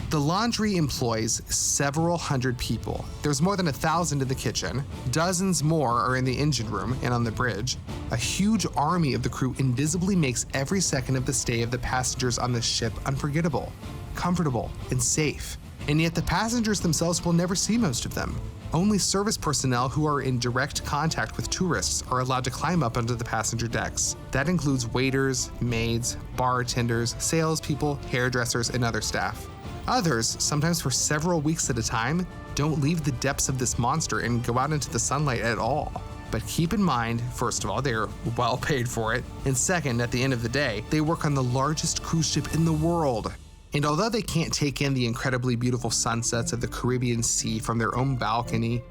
The laundry employs several hundred people. There's more than 1,000 in the kitchen. Dozens more are in the engine room and on the bridge. A huge army of the crew invisibly makes every second of the stay of the passengers on this ship unforgettable, comfortable, and safe. And yet the passengers themselves will never see most of them. Only service personnel who are in direct contact with tourists are allowed to climb up onto the passenger decks. That includes waiters, maids, bartenders, salespeople, hairdressers, and other staff. Others, sometimes for several weeks at a time, don't leave the depths of this monster and go out into the sunlight at all. But keep in mind, first of all, they are well paid for it, and second, at the end of the day, they work on the largest cruise ship in the world. And although they can't take in the incredibly beautiful sunsets of the Caribbean Sea from their own balcony,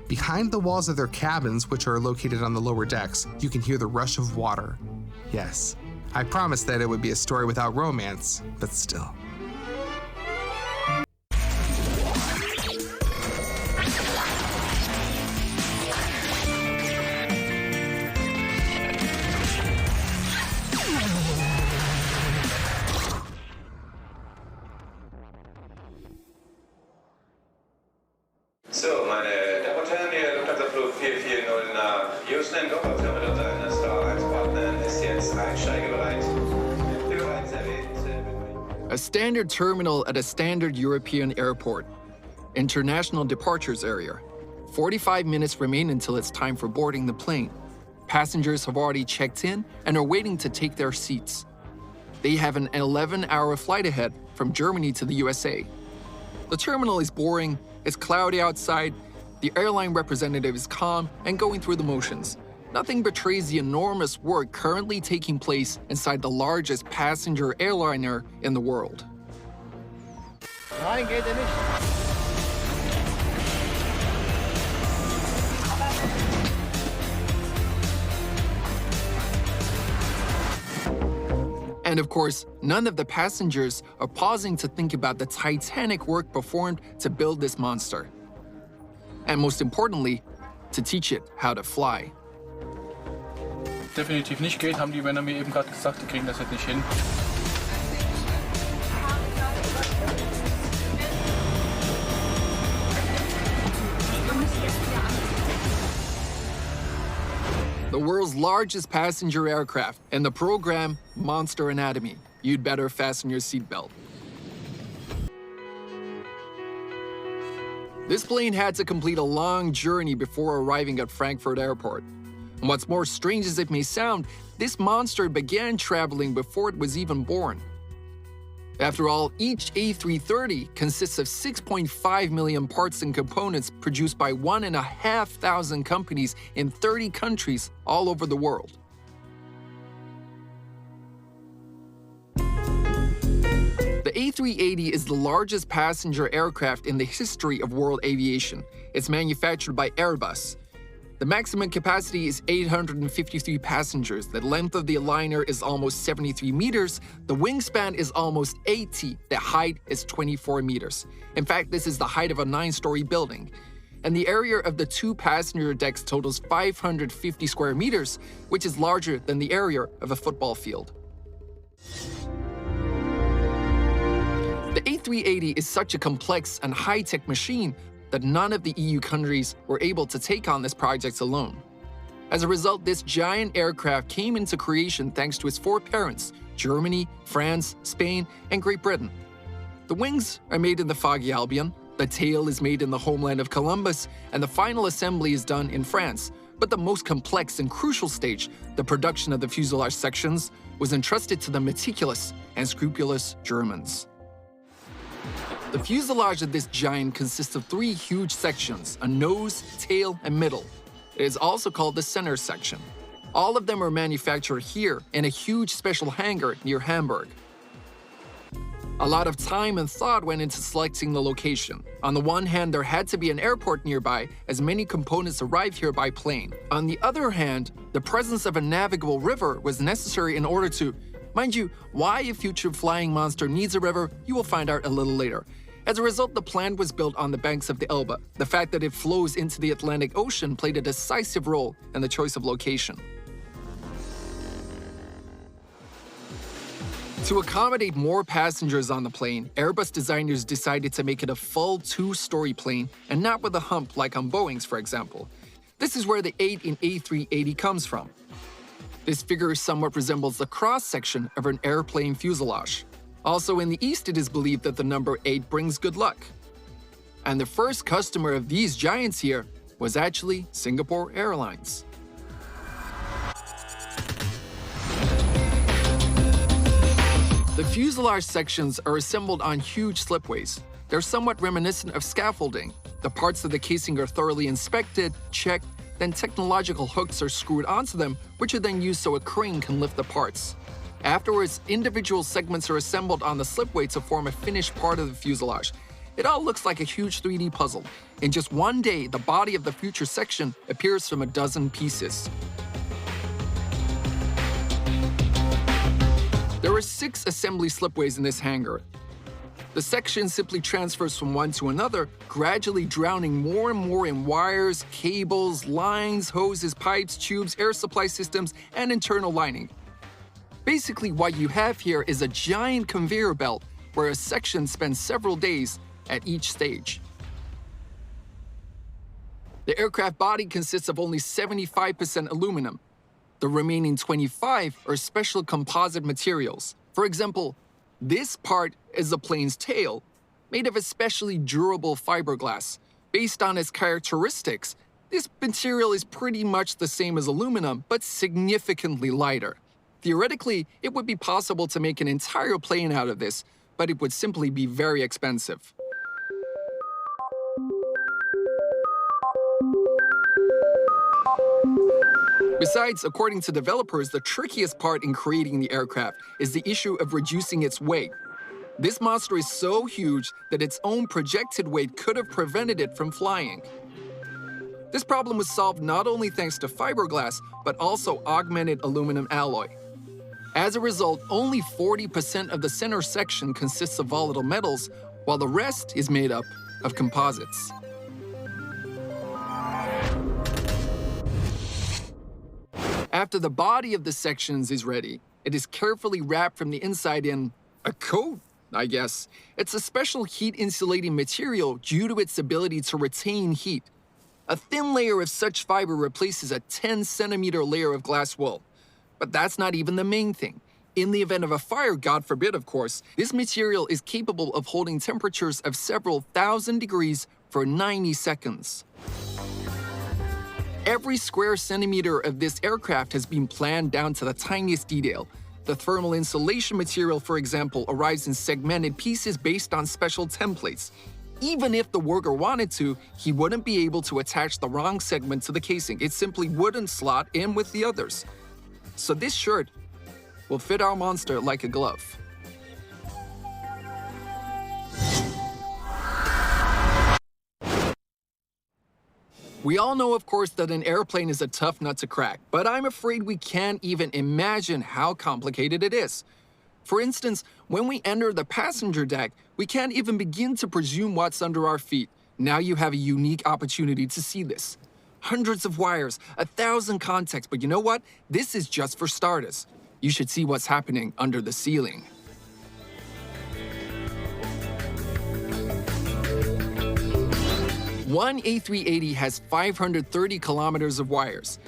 behind the walls of their cabins, which are located on the lower decks, you can hear the rush of water. Yes, I promised that it would be a story without romance, but still. So, meine Damen und Herren, der Lufthansa-Flug 440 nach Houston, Terminal Star als Partner ist jetzt einsteigebereit. Wie bereits erwähnt, A standard terminal at a standard European airport. International departures area. 45 minutes remain until it's time for boarding the plane. Passengers have already checked in and are waiting to take their seats. They have an 11-hour flight ahead from Germany to the USA. The terminal is boring, it's cloudy outside, the airline representative is calm and going through the motions. Nothing betrays the enormous work currently taking place inside the largest passenger airliner in the world. Nein, geht er nicht. And of course, none of the passengers are pausing to think about the titanic work performed to build this monster. And most importantly, to teach it how to fly. Definitiv nicht geht, haben die Männer mir eben gerade gesagt, die kriegen das jetzt nicht hin. The world's largest passenger aircraft and the program Monster Anatomy. You'd better fasten your seatbelt. This plane had to complete a long journey before arriving at Frankfurt Airport. And what's more strange as it may sound, this monster began traveling before it was even born. After all, each A330 consists of 6.5 million parts and components produced by 1,500 companies in 30 countries all over the world. The A380 is the largest passenger aircraft in the history of world aviation. It's manufactured by Airbus. The maximum capacity is 853 passengers. The length of the liner is almost 73 meters. The wingspan is almost 80. The height is 24 meters. In fact, this is the height of a 9-story building. And the area of the 2 passenger decks totals 550 square meters, which is larger than the area of a football field. The A380 is such a complex and high-tech machine that none of the EU countries were able to take on this project alone. As a result, this giant aircraft came into creation thanks to its 4 parents: Germany, France, Spain, and Great Britain. The wings are made in the foggy Albion, the tail is made in the homeland of Columbus, and the final assembly is done in France. But the most complex and crucial stage, the production of the fuselage sections, was entrusted to the meticulous and scrupulous Germans. The fuselage of this giant consists of 3 huge sections: a nose, tail, and middle. It is also called the center section. All of them are manufactured here in a huge special hangar near Hamburg. A lot of time and thought went into selecting the location. On the one hand, there had to be an airport nearby, as many components arrive here by plane. On the other hand, the presence of a navigable river was necessary in order to— mind you, why a future flying monster needs a river, you will find out a little later. As a result, the plant was built on the banks of the Elbe. The fact that it flows into the Atlantic Ocean played a decisive role in the choice of location. To accommodate more passengers on the plane, Airbus designers decided to make it a full 2-story plane and not with a hump like on Boeing's, for example. This is where the 8 in A380 comes from. This figure somewhat resembles the cross-section of an airplane fuselage. Also in the East, it is believed that the number 8 brings good luck. And the first customer of these giants here was actually Singapore Airlines. The fuselage sections are assembled on huge slipways. They're somewhat reminiscent of scaffolding. The parts of the casing are thoroughly inspected, checked, then technological hooks are screwed onto them, which are then used so a crane can lift the parts. Afterwards, individual segments are assembled on the slipway to form a finished part of the fuselage. It all looks like a huge 3D puzzle. In just one day, the body of the future section appears from a dozen pieces. There are 6 assembly slipways in this hangar. The section simply transfers from one to another, gradually drowning more and more in wires, cables, lines, hoses, pipes, tubes, air supply systems, and internal lining. Basically, what you have here is a giant conveyor belt where a section spends several days at each stage. The aircraft body consists of only 75% aluminum. The remaining 25% are special composite materials. For example, this part is the plane's tail, made of especially durable fiberglass. Based on its characteristics, this material is pretty much the same as aluminum, but significantly lighter. Theoretically, it would be possible to make an entire plane out of this, but it would simply be very expensive. Besides, according to developers, the trickiest part in creating the aircraft is the issue of reducing its weight. This monster is so huge that its own projected weight could have prevented it from flying. This problem was solved not only thanks to fiberglass, but also augmented aluminum alloy. As a result, only 40% of the center section consists of volatile metals, while the rest is made up of composites. After the body of the sections is ready, it is carefully wrapped from the inside in a coat, I guess. It's a special heat-insulating material due to its ability to retain heat. A thin layer of such fiber replaces a 10-centimeter layer of glass wool. But that's not even the main thing. In the event of a fire, God forbid, of course, this material is capable of holding temperatures of several thousand degrees for 90 seconds. Every square centimeter of this aircraft has been planned down to the tiniest detail. The thermal insulation material, for example, arrives in segmented pieces based on special templates. Even if the worker wanted to, he wouldn't be able to attach the wrong segment to the casing. It simply wouldn't slot in with the others. So this shirt will fit our monster like a glove. We all know, of course, that an airplane is a tough nut to crack, but I'm afraid we can't even imagine how complicated it is. For instance, when we enter the passenger deck, we can't even begin to presume what's under our feet. Now you have a unique opportunity to see this. Hundreds of wires, 1,000 contacts, but you know what? This is just for starters. You should see what's happening under the ceiling. One A380 has 530 kilometers of wires.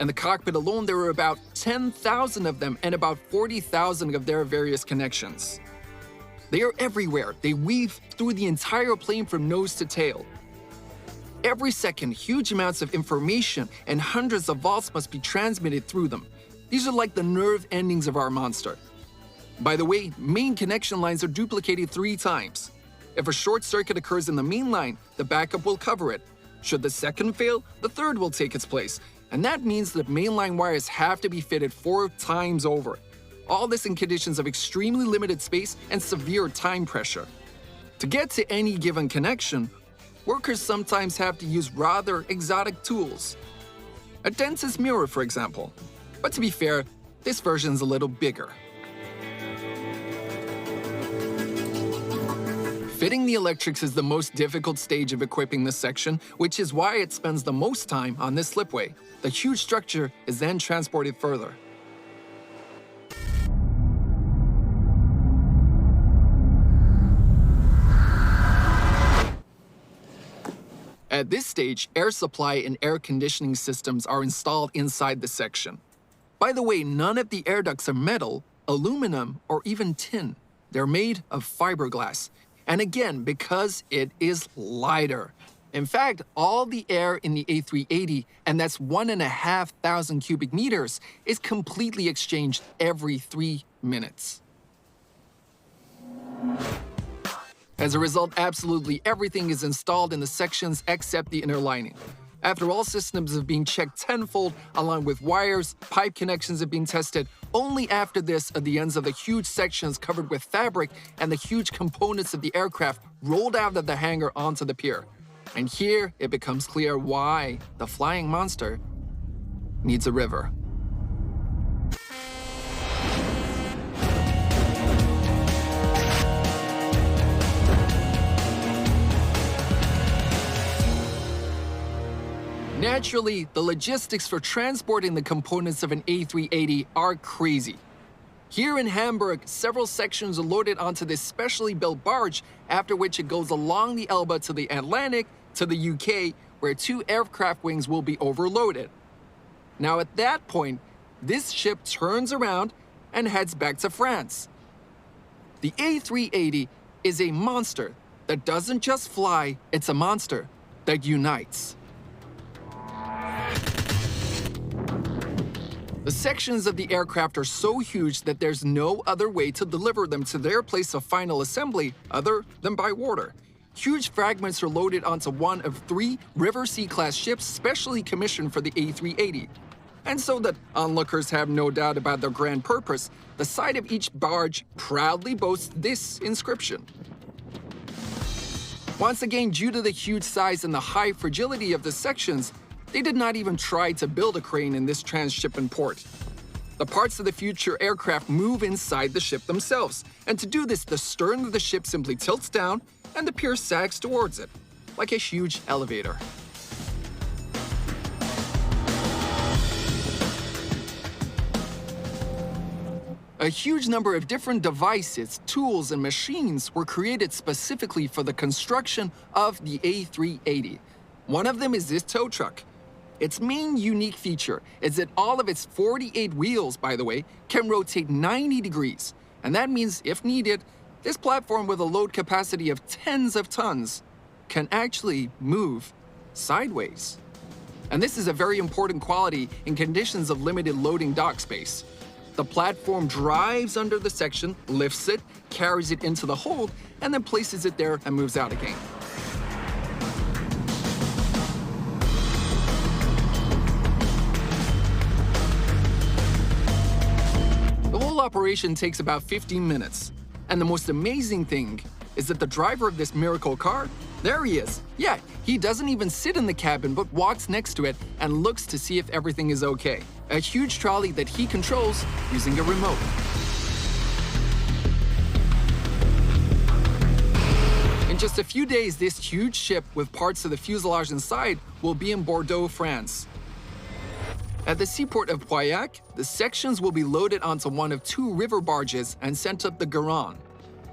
In the cockpit alone, there are about 10,000 of them and about 40,000 of their various connections. They are everywhere. They weave through the entire plane from nose to tail. Every second, huge amounts of information and hundreds of volts must be transmitted through them. These are like the nerve endings of our monster. By the way, main connection lines are duplicated 3 times. If a short circuit occurs in the main line, the backup will cover it. Should the second fail, the third will take its place. And that means that mainline wires have to be fitted 4 times over. All this in conditions of extremely limited space and severe time pressure. To get to any given connection, workers sometimes have to use rather exotic tools. A dentist mirror, for example. But to be fair, this version's a little bigger. Fitting the electrics is the most difficult stage of equipping this section, which is why it spends the most time on this slipway. The huge structure is then transported further. At this stage, air supply and air conditioning systems are installed inside the section. By the way, none of the air ducts are metal, aluminum, or even tin. They're made of fiberglass. And again, because it is lighter. In fact, all the air in the A380, and that's 1,500 cubic meters, is completely exchanged every 3 minutes. As a result, absolutely everything is installed in the sections except the inner lining. After all systems have been checked tenfold, along with wires, pipe connections have been tested, only after this are the ends of the huge sections covered with fabric and the huge components of the aircraft rolled out of the hangar onto the pier. And here it becomes clear why the flying monster needs a river. Naturally, the logistics for transporting the components of an A380 are crazy. Here in Hamburg, several sections are loaded onto this specially built barge, after which it goes along the Elbe to the Atlantic, to the UK, where 2 aircraft wings will be overloaded. Now at that point, this ship turns around and heads back to France. The A380 is a monster that doesn't just fly, it's a monster that unites. The sections of the aircraft are so huge that there's no other way to deliver them to their place of final assembly other than by water. Huge fragments are loaded onto one of 3 River Sea-class ships specially commissioned for the A380. And so that onlookers have no doubt about their grand purpose, the side of each barge proudly boasts this inscription. Once again, due to the huge size and the high fragility of the sections, they did not even try to build a crane in this transshipment port. The parts of the future aircraft move inside the ship themselves, and to do this, the stern of the ship simply tilts down and the pier sags towards it, like a huge elevator. A huge number of different devices, tools, and machines were created specifically for the construction of the A380. One of them is this tow truck. Its main unique feature is that all of its 48 wheels, by the way, can rotate 90 degrees. And that means, if needed, this platform with a load capacity of tens of tons can actually move sideways. And this is a very important quality in conditions of limited loading dock space. The platform drives under the section, lifts it, carries it into the hold, and then places it there and moves out again. The whole operation takes about 15 minutes. And the most amazing thing Is it the driver of this miracle car? There he is. Yeah, he doesn't even sit in the cabin but walks next to it and looks to see if everything is okay. A huge trolley that he controls using a remote. In just a few days, this huge ship with parts of the fuselage inside will be in Bordeaux, France. At the seaport of Pauillac, the sections will be loaded onto one of 2 river barges and sent up the Garonne.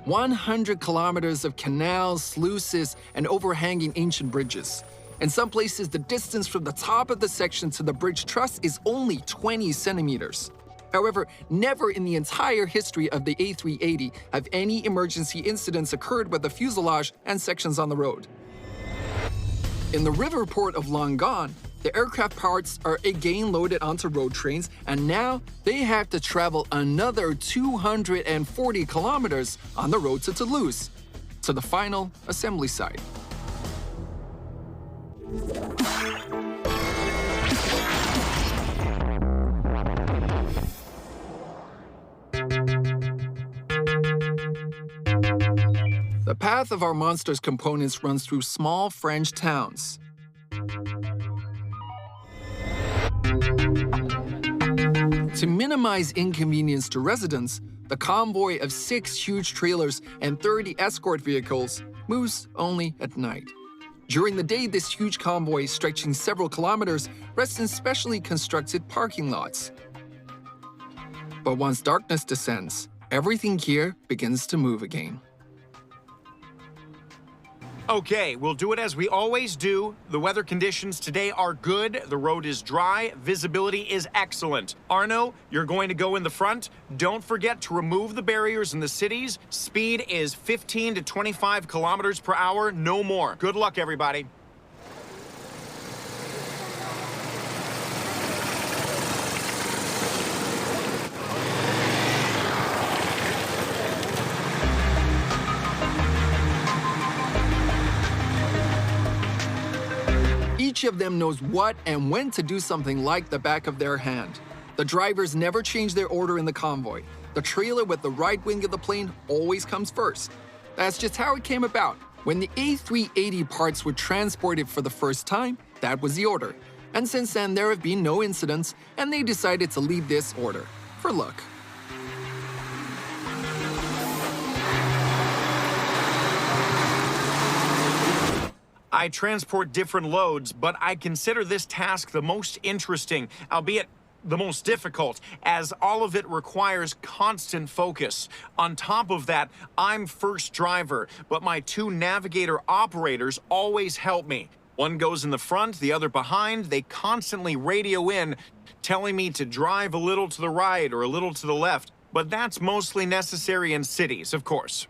100 kilometers of canals, sluices, and overhanging ancient bridges. In some places, the distance from the top of the section to the bridge truss is only 20 centimeters. However, never in the entire history of the A380 have any emergency incidents occurred with the fuselage and sections on the road. In the river port of Langon, the aircraft parts are again loaded onto road trains, and now they have to travel another 240 kilometers on the road to Toulouse, to the final assembly site. The path of our monster's components runs through small French towns. To minimize inconvenience to residents, the convoy of 6 huge trailers and 30 escort vehicles moves only at night. During the day, this huge convoy, stretching several kilometers, rests in specially constructed parking lots. But once darkness descends, everything here begins to move again. Okay, we'll do it as we always do. The weather conditions today are good, the road is dry, visibility is excellent. Arno, you're going to go in the front. Don't forget to remove the barriers in the cities. Speed is 15 to 25 kilometers per hour, no more. Good luck, everybody. Each of them knows what and when to do something like the back of their hand. The drivers never change their order in the convoy. The trailer with the right wing of the plane always comes first. That's just how it came about. When the A380 parts were transported for the first time, that was the order. And since then, there have been no incidents, and they decided to leave this order for luck. I transport different loads, but I consider this task the most interesting, albeit the most difficult, as all of it requires constant focus. On top of that, I'm first driver, but my 2 navigator operators always help me. One goes in the front, the other behind. They constantly radio in, telling me to drive a little to the right or a little to the left, but that's mostly necessary in cities, of course.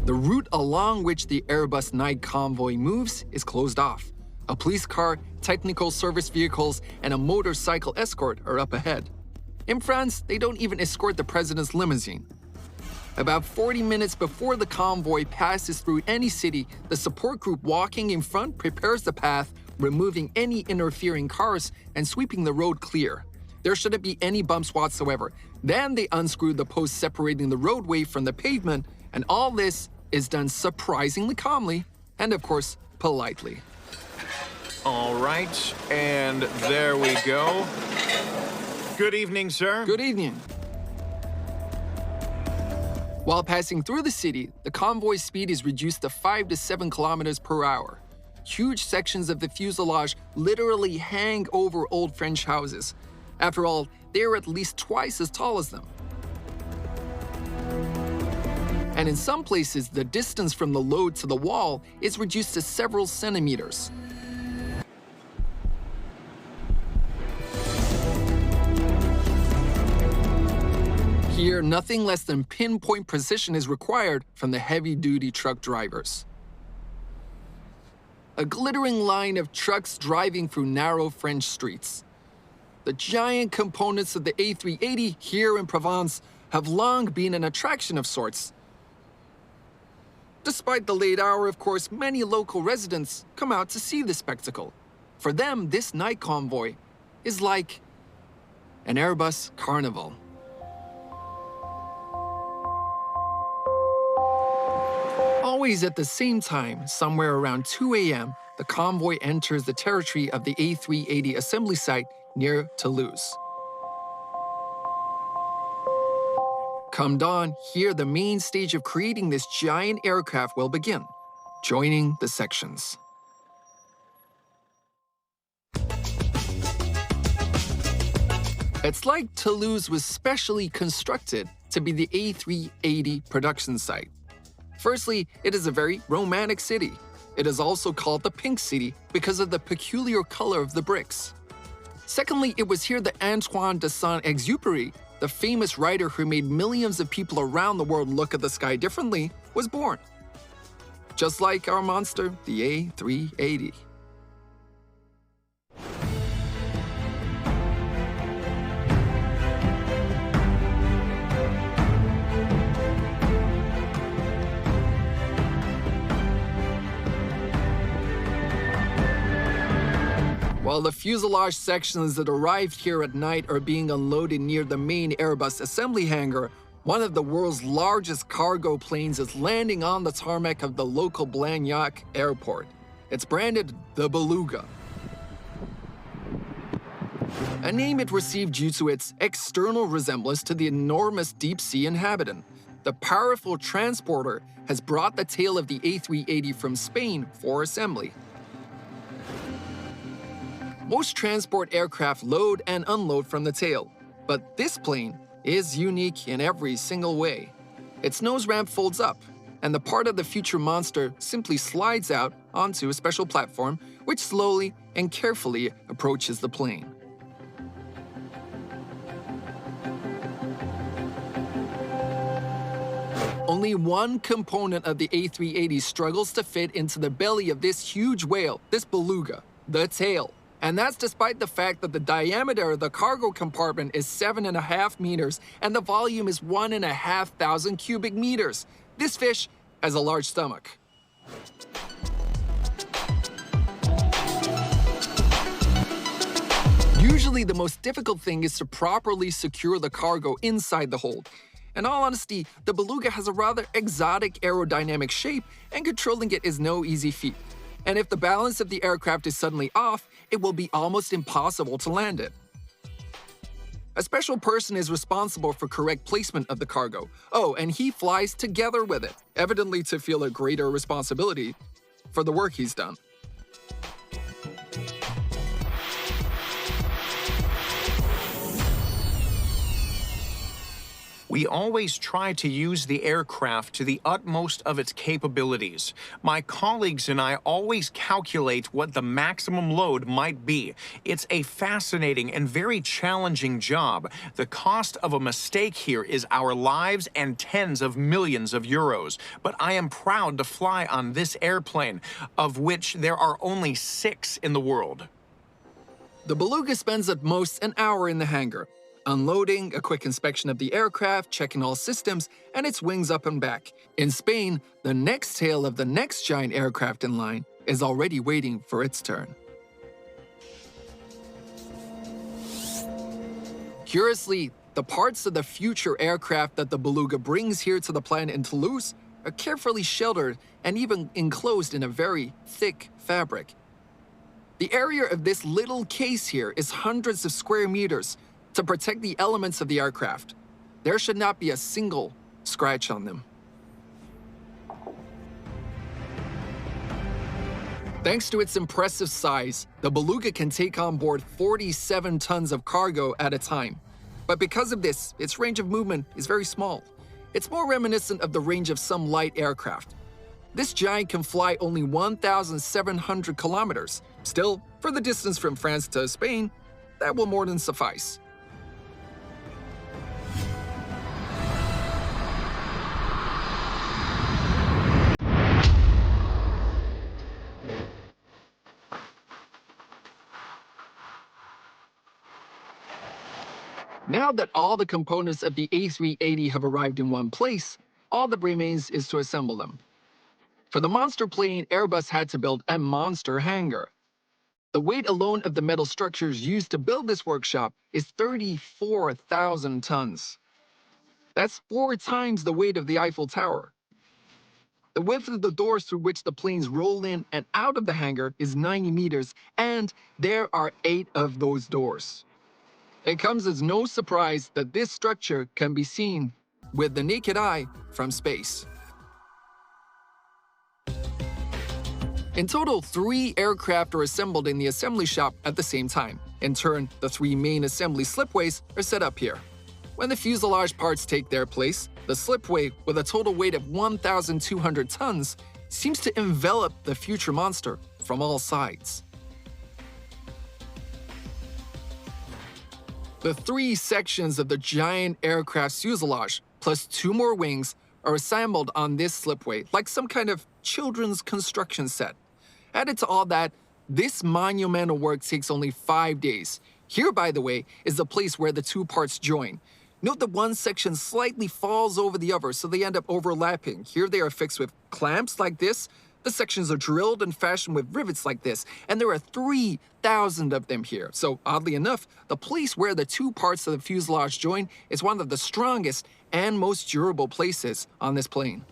The route along which the Airbus night convoy moves is closed off. A police car, technical service vehicles, and a motorcycle escort are up ahead. In France, they don't even escort the president's limousine. About 40 minutes before the convoy passes through any city, the support group walking in front prepares the path, removing any interfering cars and sweeping the road clear. There shouldn't be any bumps whatsoever. Then they unscrew the posts separating the roadway from the pavement, and all this is done surprisingly calmly and, of course, politely. All right, and there we go. Good evening, sir. Good evening. While passing through the city, the convoy's speed is reduced to 5 to 7 kilometers per hour. Huge sections of the fuselage literally hang over old French houses. After all, they're at least twice as tall as them. And in some places, the distance from the load to the wall is reduced to several centimeters. Here, nothing less than pinpoint precision is required from the heavy-duty truck drivers. A glittering line of trucks driving through narrow French streets. The giant components of the A380 here in Provence have long been an attraction of sorts. Despite the late hour, of course, many local residents come out to see the spectacle. For them, this night convoy is like an Airbus carnival. Always at the same time, somewhere around 2 a.m., the convoy enters the territory of the A380 assembly site near Toulouse. Come dawn, here the main stage of creating this giant aircraft will begin, joining the sections. It's like Toulouse was specially constructed to be the A380 production site. Firstly, it is a very romantic city. It is also called the Pink City because of the peculiar color of the bricks. Secondly, it was here that Antoine de Saint-Exupéry, the famous writer who made millions of people around the world look at the sky differently, was born. Just like our monster, the A380. While the fuselage sections that arrived here at night are being unloaded near the main Airbus assembly hangar, one of the world's largest cargo planes is landing on the tarmac of the local Blagnac airport. It's branded the Beluga, a name it received due to its external resemblance to the enormous deep-sea inhabitant. The powerful transporter has brought the tail of the A380 from Spain for assembly. Most transport aircraft load and unload from the tail, but this plane is unique in every single way. Its nose ramp folds up, and the part of the future monster simply slides out onto a special platform which slowly and carefully approaches the plane. Only one component of the A380 struggles to fit into the belly of this huge whale, this beluga, the tail. And that's despite the fact that the diameter of the cargo compartment is 7.5 meters and the volume is 1,500 cubic meters. This fish has a large stomach. Usually the most difficult thing is to properly secure the cargo inside the hold. In all honesty, the beluga has a rather exotic aerodynamic shape and controlling it is no easy feat. And if the balance of the aircraft is suddenly off, it will be almost impossible to land it. A special person is responsible for correct placement of the cargo. Oh, and he flies together with it, evidently to feel a greater responsibility for the work he's done. We always try to use the aircraft to the utmost of its capabilities. My colleagues and I always calculate what the maximum load might be. It's a fascinating and very challenging job. The cost of a mistake here is our lives and tens of millions of euros. But I am proud to fly on this airplane, of which there are only 6 in the world. The beluga spends at most an hour in the hangar. Unloading, a quick inspection of the aircraft, checking all systems, and its wings up and back. In Spain, the next tail of the next giant aircraft in line is already waiting for its turn. Curiously, the parts of the future aircraft that the beluga brings here to the planet in Toulouse are carefully sheltered and even enclosed in a very thick fabric. The area of this little case here is hundreds of square meters, to protect the elements of the aircraft. There should not be a single scratch on them. Thanks to its impressive size, the beluga can take on board 47 tons of cargo at a time. But because of this, its range of movement is very small. It's more reminiscent of the range of some light aircraft. This giant can fly only 1,700 kilometers. Still, for the distance from France to Spain, that will more than suffice. Now that all the components of the A380 have arrived in one place, all that remains is to assemble them. For the monster plane, Airbus had to build a monster hangar. The weight alone of the metal structures used to build this workshop is 34,000 tons. That's 4 times the weight of the Eiffel Tower. The width of the doors through which the planes roll in and out of the hangar is 90 meters, and there are 8 of those doors. It comes as no surprise that this structure can be seen with the naked eye from space. In total, 3 aircraft are assembled in the assembly shop at the same time. In turn, the 3 main assembly slipways are set up here. When the fuselage parts take their place, the slipway, with a total weight of 1,200 tons, seems to envelop the future monster from all sides. The 3 sections of the giant aircraft's fuselage, plus 2 more wings, are assembled on this slipway like some kind of children's construction set. Added to all that, this monumental work takes only 5 days. Here, by the way, is the place where the 2 parts join. Note that one section slightly falls over the other, so they end up overlapping. Here they are fixed with clamps like this. The sections are drilled and fashioned with rivets like this, and there are 3,000 of them here. So, oddly enough, the place where the 2 parts of the fuselage join is one of the strongest and most durable places on this plane.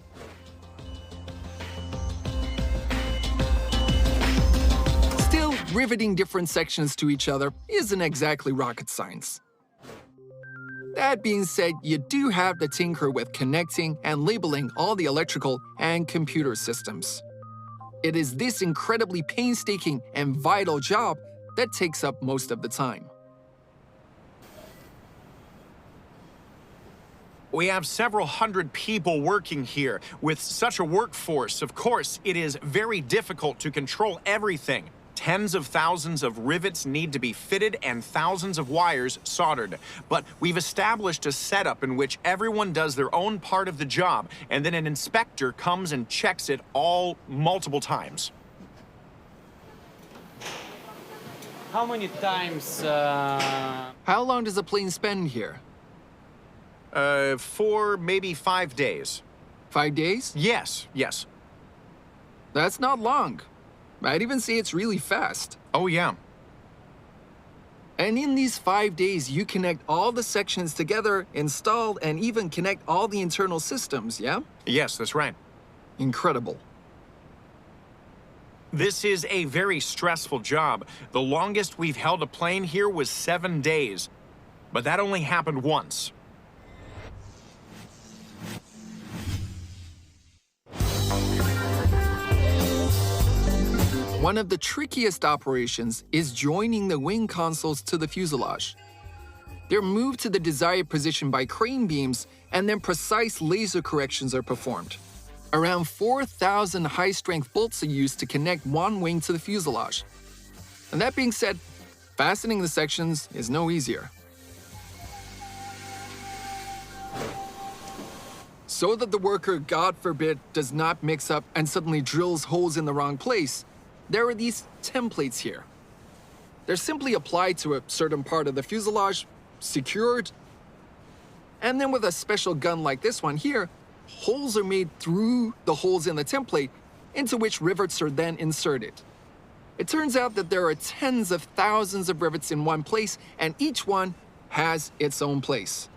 Still, riveting different sections to each other isn't exactly rocket science. That being said, you do have to tinker with connecting and labeling all the electrical and computer systems. It is this incredibly painstaking and vital job that takes up most of the time. We have several hundred people working here. With such a workforce, of course, it is very difficult to control everything. Tens of thousands of rivets need to be fitted and thousands of wires soldered. But we've established a setup in which everyone does their own part of the job, and then an inspector comes and checks it all multiple times. How many times? How long does a plane spend here? 4, maybe 5 days. 5 days? Yes. That's not long. I'd even say it's really fast. Oh, yeah. And in these 5 days, you connect all the sections together, install, and even connect all the internal systems, yeah? Yes, that's right. Incredible. This is a very stressful job. The longest we've held a plane here was 7 days. But that only happened once. One of the trickiest operations is joining the wing consoles to the fuselage. They're moved to the desired position by crane beams, and then precise laser corrections are performed. Around 4,000 high-strength bolts are used to connect one wing to the fuselage. And that being said, fastening the sections is no easier. So that the worker, God forbid, does not mix up and suddenly drills holes in the wrong place, there are these templates here. They're simply applied to a certain part of the fuselage, secured, and then with a special gun like this one here, holes are made through the holes in the template, into which rivets are then inserted. It turns out that there are tens of thousands of rivets in one place, and each one has its own place.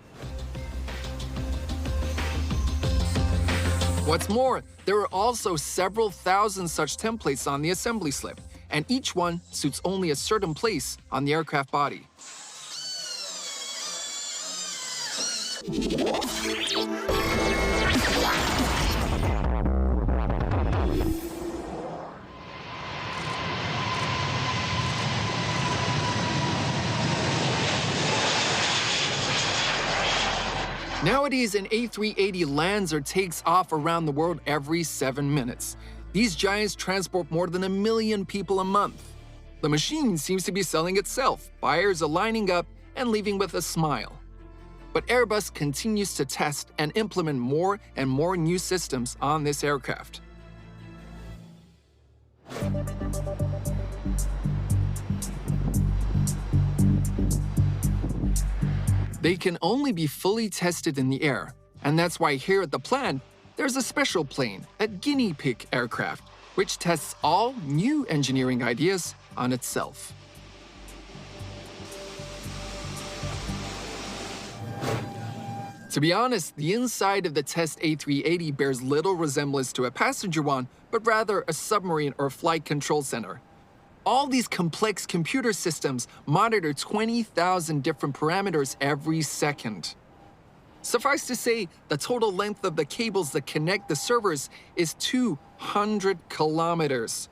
What's more, there are also several thousand such templates on the assembly slip, and each one suits only a certain place on the aircraft body. Nowadays, an A380 lands or takes off around the world every 7 minutes. These giants transport more than 1 million people a month. The machine seems to be selling itself. Buyers are lining up and leaving with a smile. But Airbus continues to test and implement more and more new systems on this aircraft. They can only be fully tested in the air, and that's why here at the plant, there's a special plane, a guinea pig aircraft, which tests all new engineering ideas on itself. To be honest, the inside of the test A380 bears little resemblance to a passenger one, but rather a submarine or flight control center. All these complex computer systems monitor 20,000 different parameters every second. Suffice to say, the total length of the cables that connect the servers is 200 kilometers.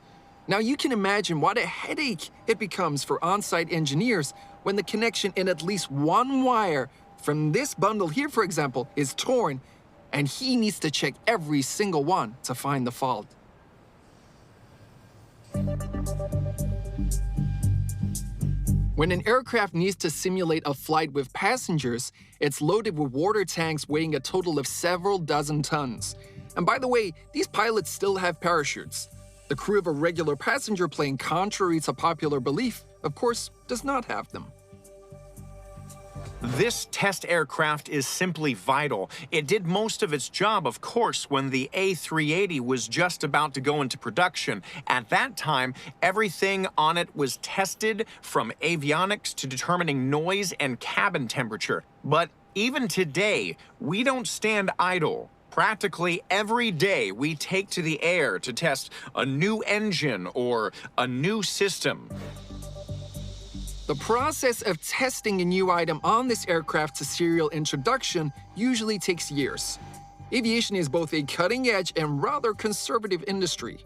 Now you can imagine what a headache it becomes for on-site engineers when the connection in at least one wire from this bundle here, for example, is torn, and he needs to check every single one to find the fault. When an aircraft needs to simulate a flight with passengers, it's loaded with water tanks weighing a total of several dozen tons. And by the way, these pilots still have parachutes. The crew of a regular passenger plane, contrary to popular belief, of course, does not have them. This test aircraft is simply vital. It did most of its job, of course, when the A380 was just about to go into production. At that time, everything on it was tested, from avionics to determining noise and cabin temperature. But even today, we don't stand idle. Practically every day, we take to the air to test a new engine or a new system. The process of testing a new item on this aircraft to serial introduction usually takes years. Aviation is both a cutting-edge and rather conservative industry.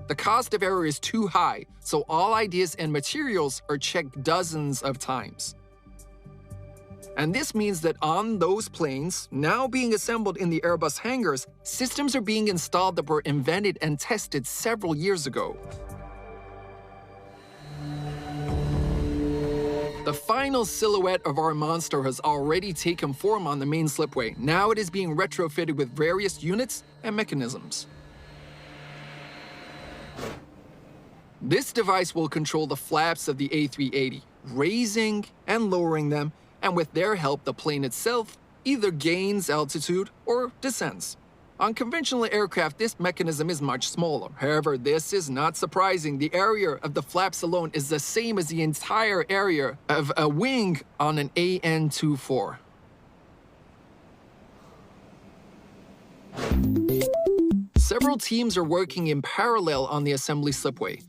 The cost of error is too high, so all ideas and materials are checked dozens of times. And this means that on those planes, now being assembled in the Airbus hangars, systems are being installed that were invented and tested several years ago. The final silhouette of our monster has already taken form on the main slipway. Now it is being retrofitted with various units and mechanisms. This device will control the flaps of the A380, raising and lowering them, and with their help, the plane itself either gains altitude or descends. On conventional aircraft, this mechanism is much smaller. However, this is not surprising. The area of the flaps alone is the same as the entire area of a wing on an AN-24. Several teams are working in parallel on the assembly slipway.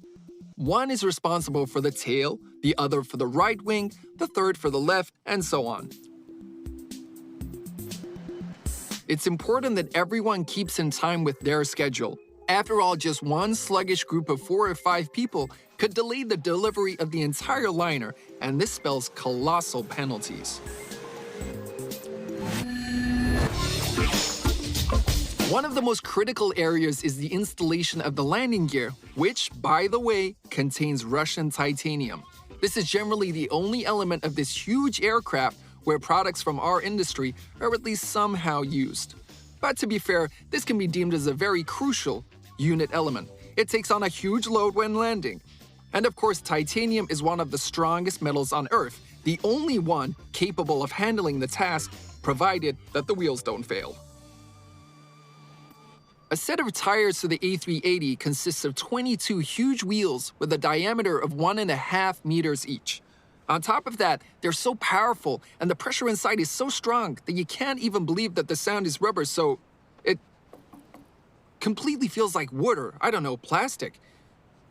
One is responsible for the tail, the other for the right wing, the third for the left, and so on. It's important that everyone keeps in time with their schedule. After all, just one sluggish group of 4 or 5 people could delay the delivery of the entire liner, and this spells colossal penalties. One of the most critical areas is the installation of the landing gear, which, by the way, contains Russian titanium. This is generally the only element of this huge aircraft where products from our industry are at least somehow used. But to be fair, this can be deemed as a very crucial unit element. It takes on a huge load when landing. And of course, titanium is one of the strongest metals on Earth, the only one capable of handling the task, provided that the wheels don't fail. A set of tires for the A380 consists of 22 huge wheels with a diameter of 1.5 meters each. On top of that, they're so powerful and the pressure inside is so strong that you can't even believe that the sound is rubber, so it completely feels like wood or, I don't know, plastic.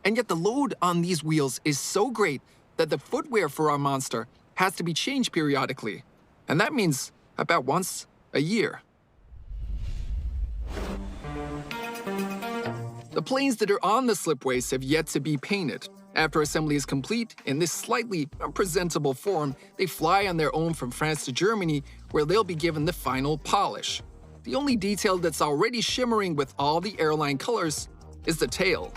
And yet the load on these wheels is so great that the footwear for our monster has to be changed periodically. And that means about once a year. The planes that are on the slipways have yet to be painted. After assembly is complete, in this slightly unpresentable form, they fly on their own from France to Germany, where they'll be given the final polish. The only detail that's already shimmering with all the airline colors is the tail.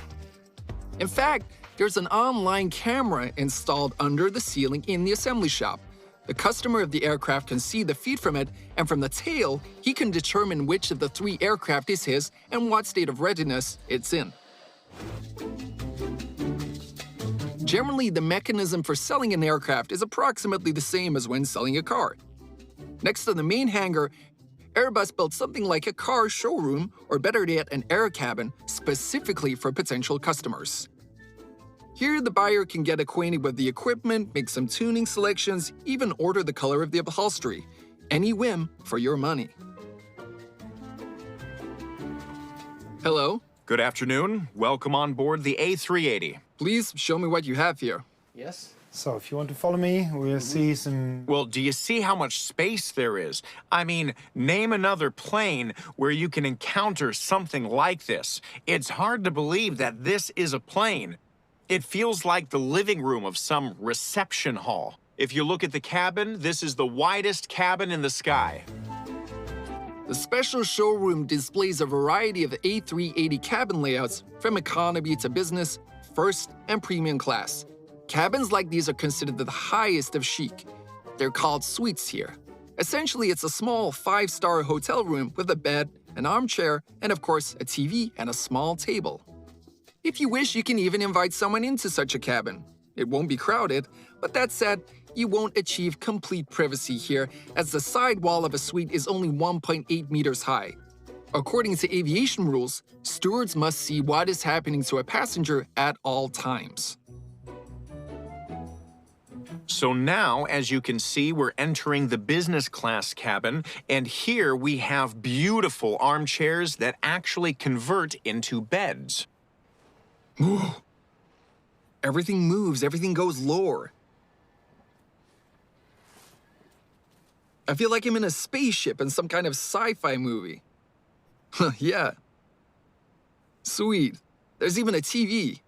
In fact, there's an online camera installed under the ceiling in the assembly shop. The customer of the aircraft can see the feed from it, and from the tail, he can determine which of the 3 aircraft is his and what state of readiness it's in. Generally, the mechanism for selling an aircraft is approximately the same as when selling a car. Next to the main hangar, Airbus built something like a car showroom, or better yet, an air cabin, specifically for potential customers. Here, the buyer can get acquainted with the equipment, make some tuning selections, even order the color of the upholstery. Any whim for your money. Hello? Good afternoon. Welcome on board the A380. Please show me what you have here. Yes. So if you want to follow me, we'll see some... Well, do you see how much space there is? I mean, name another plane where you can encounter something like this. It's hard to believe that this is a plane. It feels like the living room of some reception hall. If you look at the cabin, this is the widest cabin in the sky. The special showroom displays a variety of A380 cabin layouts from economy to business, first, and premium class. Cabins like these are considered the highest of chic. They're called suites here. Essentially, it's a small 5-star hotel room with a bed, an armchair, and of course, a TV and a small table. If you wish, you can even invite someone into such a cabin. It won't be crowded, but that said, you won't achieve complete privacy here, as the side wall of a suite is only 1.8 meters high. According to aviation rules, stewards must see what is happening to a passenger at all times. So now, as you can see, we're entering the business class cabin, and here we have beautiful armchairs that actually convert into beds. Everything moves, everything goes lower. I feel like I'm in a spaceship in some kind of sci-fi movie. Yeah. Sweet. There's even a TV.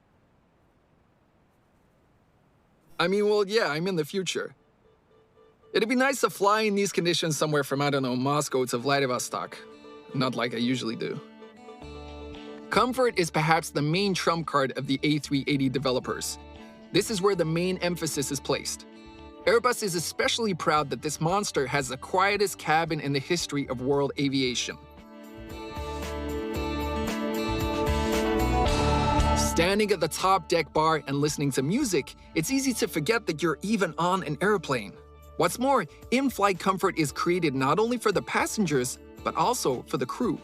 I mean, well, yeah, I'm in the future. It'd be nice to fly in these conditions somewhere from, I don't know, Moscow to Vladivostok. Not like I usually do. Comfort is perhaps the main trump card of the A380 developers. This is where the main emphasis is placed. Airbus is especially proud that this monster has the quietest cabin in the history of world aviation. Standing at the top deck bar and listening to music, it's easy to forget that you're even on an airplane. What's more, in-flight comfort is created not only for the passengers, but also for the crew.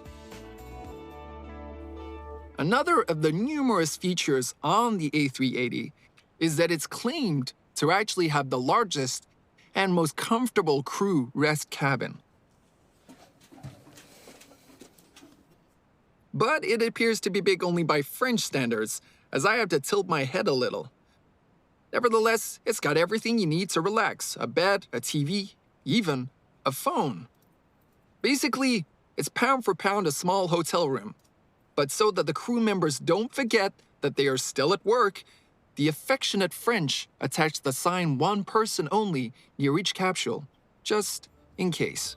Another of the numerous features on the A380 is that it's claimed to actually have the largest and most comfortable crew rest cabin. But it appears to be big only by French standards, as I have to tilt my head a little. Nevertheless, it's got everything you need to relax: a bed, a TV, even a phone. Basically, it's pound for pound a small hotel room. But so that the crew members don't forget that they are still at work, the affectionate French attach the sign "one person only" near each capsule, just in case.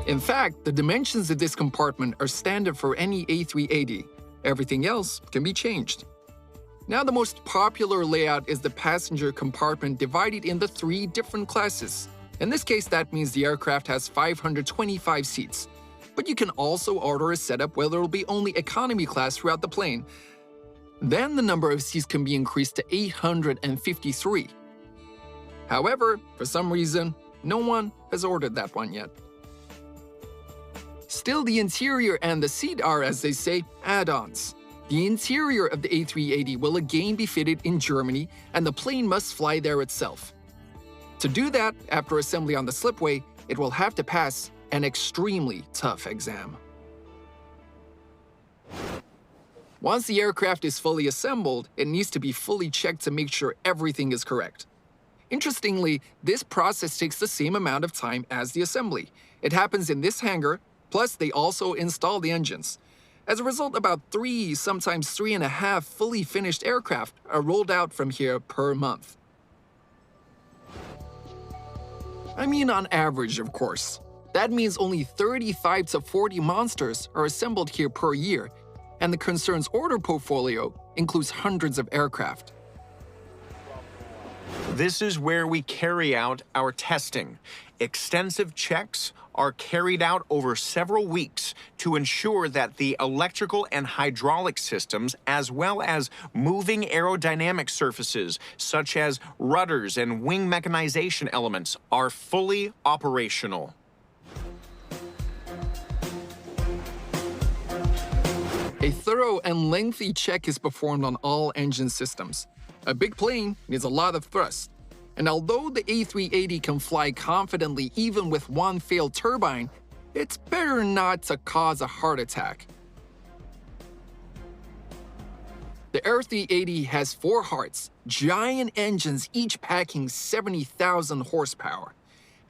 In fact, the dimensions of this compartment are standard for any A380. Everything else can be changed. Now, the most popular layout is the passenger compartment divided into 3 different classes. In this case, that means the aircraft has 525 seats. But you can also order a setup where there will be only economy class throughout the plane. Then the number of seats can be increased to 853. However, for some reason, no one has ordered that one yet. Still, the interior and the seat are, as they say, add-ons. The interior of the A380 will again be fitted in Germany, and the plane must fly there itself. To do that, after assembly on the slipway, it will have to pass an extremely tough exam. Once the aircraft is fully assembled, it needs to be fully checked to make sure everything is correct. Interestingly, this process takes the same amount of time as the assembly. It happens in this hangar, plus they also install the engines. As a result, about 3, sometimes 3.5 fully finished aircraft are rolled out from here per month. I mean on average, of course. That means only 35 to 40 monsters are assembled here per year, and the concern's order portfolio includes hundreds of aircraft. This is where we carry out our testing. Extensive checks are carried out over several weeks to ensure that the electrical and hydraulic systems, as well as moving aerodynamic surfaces, such as rudders and wing mechanization elements, are fully operational. A thorough and lengthy check is performed on all engine systems. A big plane needs a lot of thrust. And although the A380 can fly confidently even with one failed turbine, it's better not to cause a heart attack. The A380 has 4 hearts, giant engines each packing 70,000 horsepower.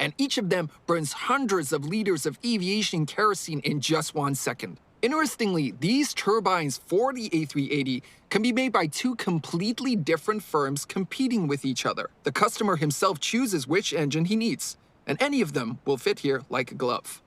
And each of them burns hundreds of liters of aviation kerosene in just 1 second. Interestingly, these turbines for the A380 can be made by 2 completely different firms competing with each other. The customer himself chooses which engine he needs, and any of them will fit here like a glove.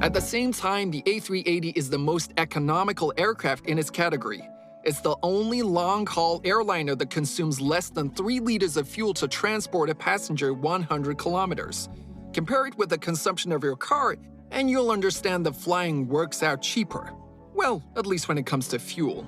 At the same time, the A380 is the most economical aircraft in its category. It's the only long-haul airliner that consumes less than 3 liters of fuel to transport a passenger 100 kilometers. Compare it with the consumption of your car, and you'll understand that flying works out cheaper. Well, at least when it comes to fuel.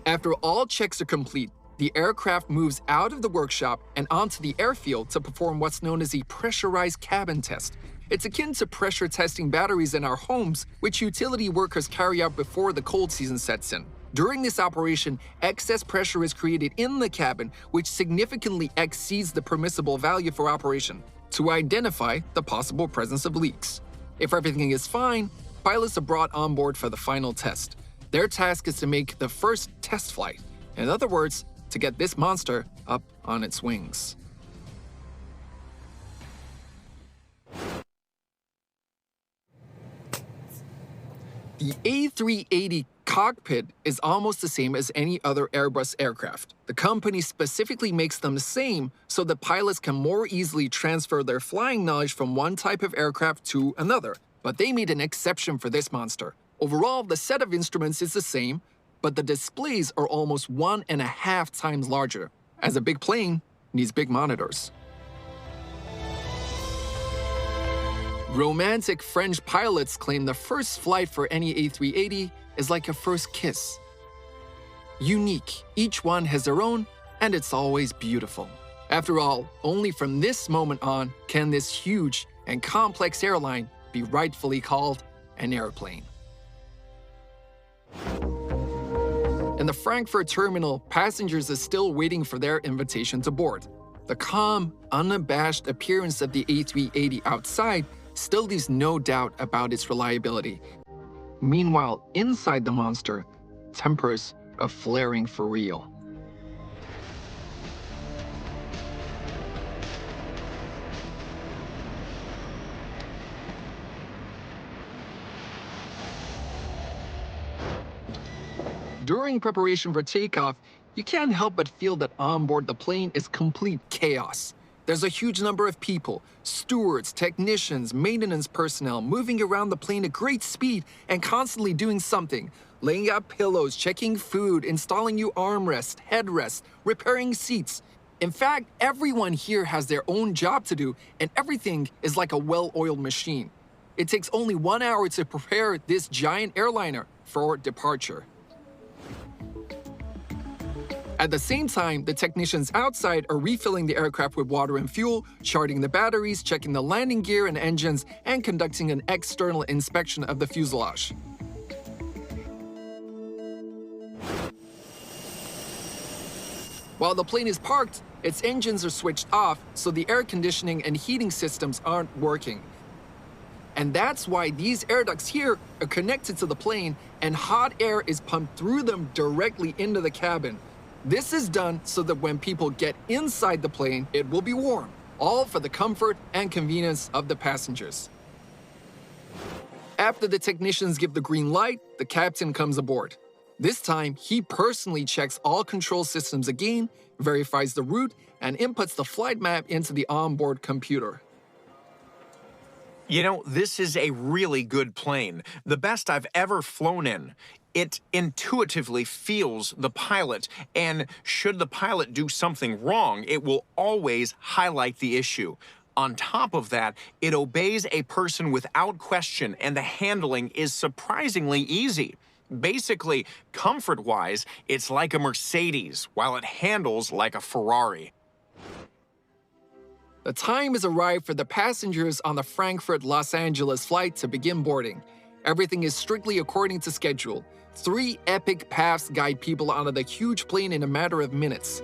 After all checks are complete, the aircraft moves out of the workshop and onto the airfield to perform what's known as a pressurized cabin test. It's akin to pressure testing batteries in our homes, which utility workers carry out before the cold season sets in. During this operation, excess pressure is created in the cabin, which significantly exceeds the permissible value for operation, to identify the possible presence of leaks. If everything is fine, pilots are brought on board for the final test. Their task is to make the first test flight. In other words, to get this monster up on its wings. The A380 cockpit is almost the same as any other Airbus aircraft. The company specifically makes them the same so that pilots can more easily transfer their flying knowledge from one type of aircraft to another. But they made an exception for this monster. Overall, the set of instruments is the same, but the displays are almost 1.5 times larger, as a big plane needs big monitors. Romantic French pilots claim the first flight for any A380 is like a first kiss. Unique, each one has their own, and it's always beautiful. After all, only from this moment on can this huge and complex airline be rightfully called an airplane. In the Frankfurt terminal, passengers are still waiting for their invitation to board. The calm, unabashed appearance of the A380 outside still leaves no doubt about its reliability. Meanwhile, inside the monster, tempers are flaring for real. During preparation for takeoff, you can't help but feel that onboard the plane is complete chaos. There's a huge number of people, stewards, technicians, maintenance personnel moving around the plane at great speed and constantly doing something. Laying out pillows, checking food, installing new armrests, headrests, repairing seats. In fact, everyone here has their own job to do, and everything is like a well-oiled machine. It takes only 1 hour to prepare this giant airliner for departure. At the same time, the technicians outside are refilling the aircraft with water and fuel, charting the batteries, checking the landing gear and engines, and conducting an external inspection of the fuselage. While the plane is parked, its engines are switched off, so the air conditioning and heating systems aren't working. And that's why these air ducts here are connected to the plane, and hot air is pumped through them directly into the cabin. This is done so that when people get inside the plane, it will be warm, all for the comfort and convenience of the passengers. After the technicians give the green light, the captain comes aboard. This time, he personally checks all control systems again, verifies the route, and inputs the flight map into the onboard computer. You know, this is a really good plane, the best I've ever flown in. It intuitively feels the pilot, and should the pilot do something wrong, it will always highlight the issue. On top of that, it obeys a person without question, and the handling is surprisingly easy. Basically, comfort-wise, it's like a Mercedes, while it handles like a Ferrari. The time has arrived for the passengers on the Frankfurt-Los Angeles flight to begin boarding. Everything is strictly according to schedule. 3 epic paths guide people onto the huge plane in a matter of minutes.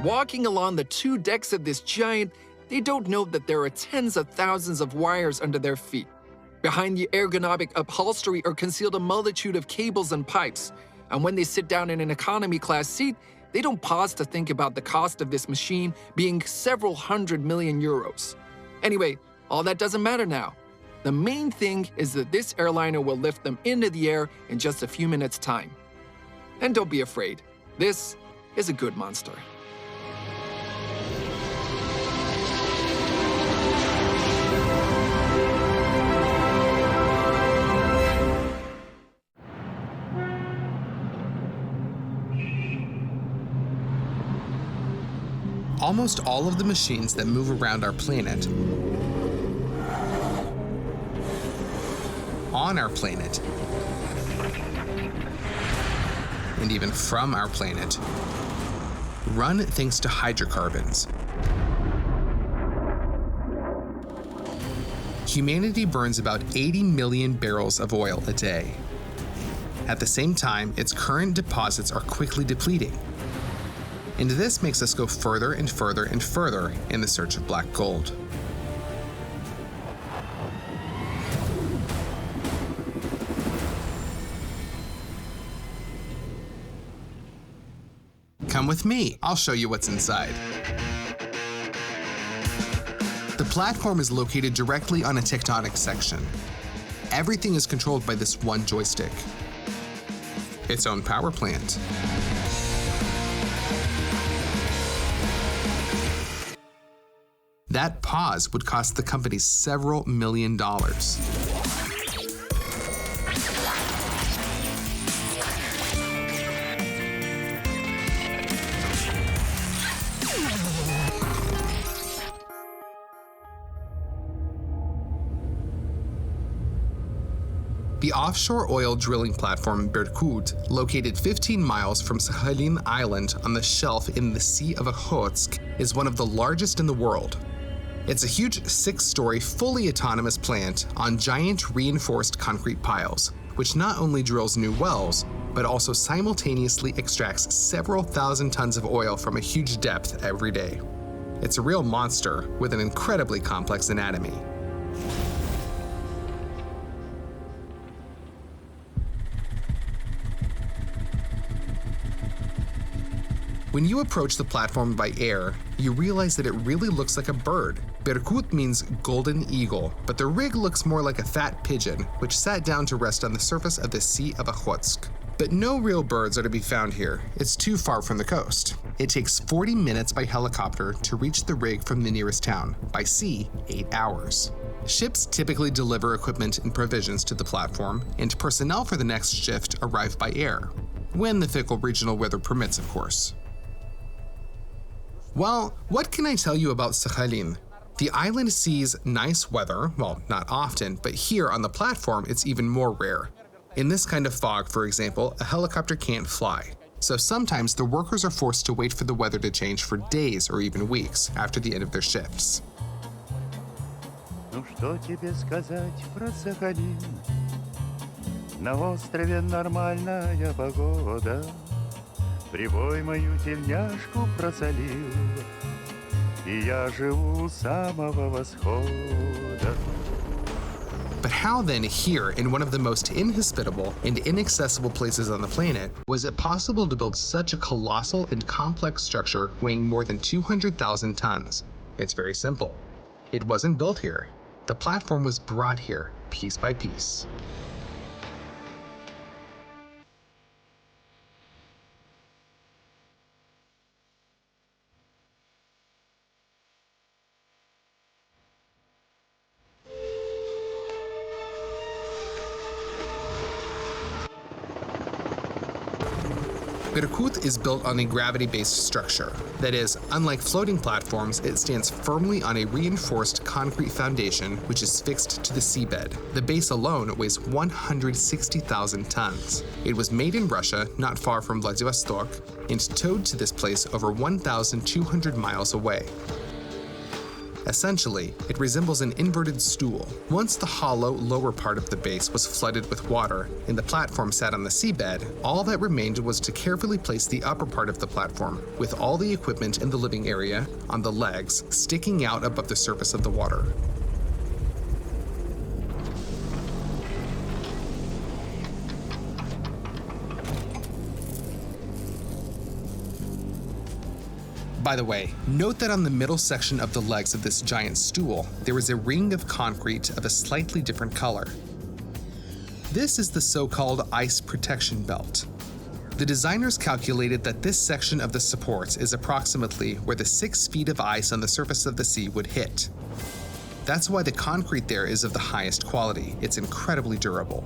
Walking along the 2 decks of this giant, they don't know that there are tens of thousands of wires under their feet. Behind the ergonomic upholstery are concealed a multitude of cables and pipes. And when they sit down in an economy class seat, they don't pause to think about the cost of this machine being several hundred million euros. Anyway, all that doesn't matter now. The main thing is that this airliner will lift them into the air in just a few minutes' time. And don't be afraid. This is a good monster. Almost all of the machines that move around our planet, on our planet, and even from our planet, run thanks to hydrocarbons. Humanity burns about 80 million barrels of oil a day. At the same time, its current deposits are quickly depleting. And this makes us go further and further and further in the search of black gold. Come with me, I'll show you what's inside. The platform is located directly on a tectonic section. Everything is controlled by this one joystick. Its own power plant. That pause would cost the company several million dollars. The offshore oil drilling platform Berkut, located 15 miles from Sakhalin Island on the shelf in the Sea of Okhotsk, is one of the largest in the world. It's a huge 6-story, fully autonomous plant on giant reinforced concrete piles, which not only drills new wells, but also simultaneously extracts several thousand tons of oil from a huge depth every day. It's a real monster with an incredibly complex anatomy. When you approach the platform by air, you realize that it really looks like a bird. Berkut means golden eagle, but the rig looks more like a fat pigeon, which sat down to rest on the surface of the Sea of Okhotsk. But no real birds are to be found here. It's too far from the coast. It takes 40 minutes by helicopter to reach the rig from the nearest town. By sea, 8 hours. Ships typically deliver equipment and provisions to the platform, and personnel for the next shift arrive by air. When the fickle regional weather permits, of course. Well, what can I tell you about Sakhalin? The island sees nice weather, well, not often, but here on the platform it's even more rare. In this kind of fog, for example, a helicopter can't fly. So sometimes the workers are forced to wait for the weather to change for days or even weeks after the end of their shifts. Ну что тебе сказать про Сахалин? На острове нормальная погода. Прибой мою тельняшку просолил, и я живу у самого восхода. But how then here, in one of the most inhospitable and inaccessible places on the planet, was it possible to build such a colossal and complex structure weighing more than 200,000 tons? It's very simple. It wasn't built here. The platform was brought here, piece by piece. Berkut is built on a gravity-based structure. That is, unlike floating platforms, it stands firmly on a reinforced concrete foundation which is fixed to the seabed. The base alone weighs 160,000 tons. It was made in Russia, not far from Vladivostok, and towed to this place over 1,200 miles away. Essentially, it resembles an inverted stool. Once the hollow lower part of the base was flooded with water and the platform sat on the seabed, all that remained was to carefully place the upper part of the platform, with all the equipment in the living area, on the legs, sticking out above the surface of the water. By the way, note that on the middle section of the legs of this giant stool, there is a ring of concrete of a slightly different color. This is the so-called ice protection belt. The designers calculated that this section of the support is approximately where the 6 feet of ice on the surface of the sea would hit. That's why the concrete there is of the highest quality. It's incredibly durable.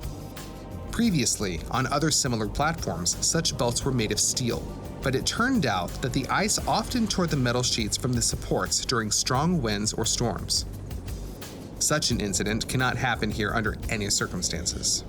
Previously, on other similar platforms, such belts were made of steel. But it turned out that the ice often tore the metal sheets from the supports during strong winds or storms. Such an incident cannot happen here under any circumstances.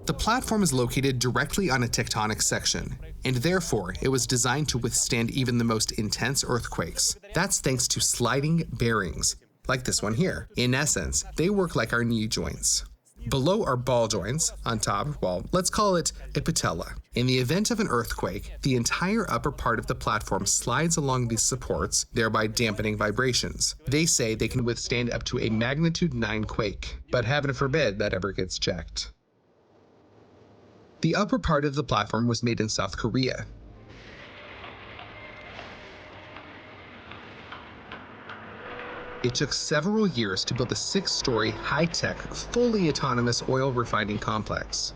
The platform is located directly on a tectonic section, and therefore it was designed to withstand even the most intense earthquakes. That's thanks to sliding bearings, like this one here. In essence, they work like our knee joints. Below are ball joints, on top, well, let's call it a patella. In the event of an earthquake, the entire upper part of the platform slides along these supports, thereby dampening vibrations. They say they can withstand up to a magnitude 9 quake, but heaven forbid that ever gets checked. The upper part of the platform was made in South Korea. It took several years to build a 6-story, high-tech, fully autonomous oil refining complex.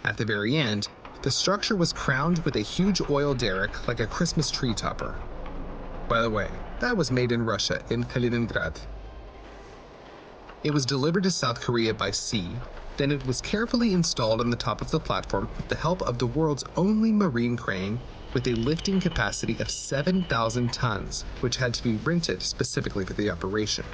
At the very end, the structure was crowned with a huge oil derrick like a Christmas tree topper. By the way, that was made in Russia, in Kaliningrad. It was delivered to South Korea by sea, then it was carefully installed on the top of the platform with the help of the world's only marine crane with a lifting capacity of 7,000 tons, which had to be rented specifically for the operation.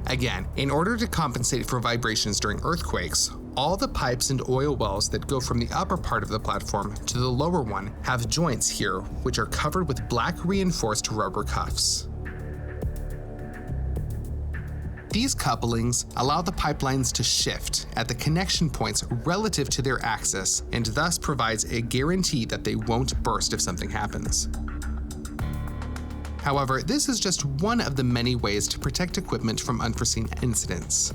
Again, in order to compensate for vibrations during earthquakes, all the pipes and oil wells that go from the upper part of the platform to the lower one have joints here which are covered with black reinforced rubber cuffs. These couplings allow the pipelines to shift at the connection points relative to their axis and thus provides a guarantee that they won't burst if something happens. However, this is just one of the many ways to protect equipment from unforeseen incidents.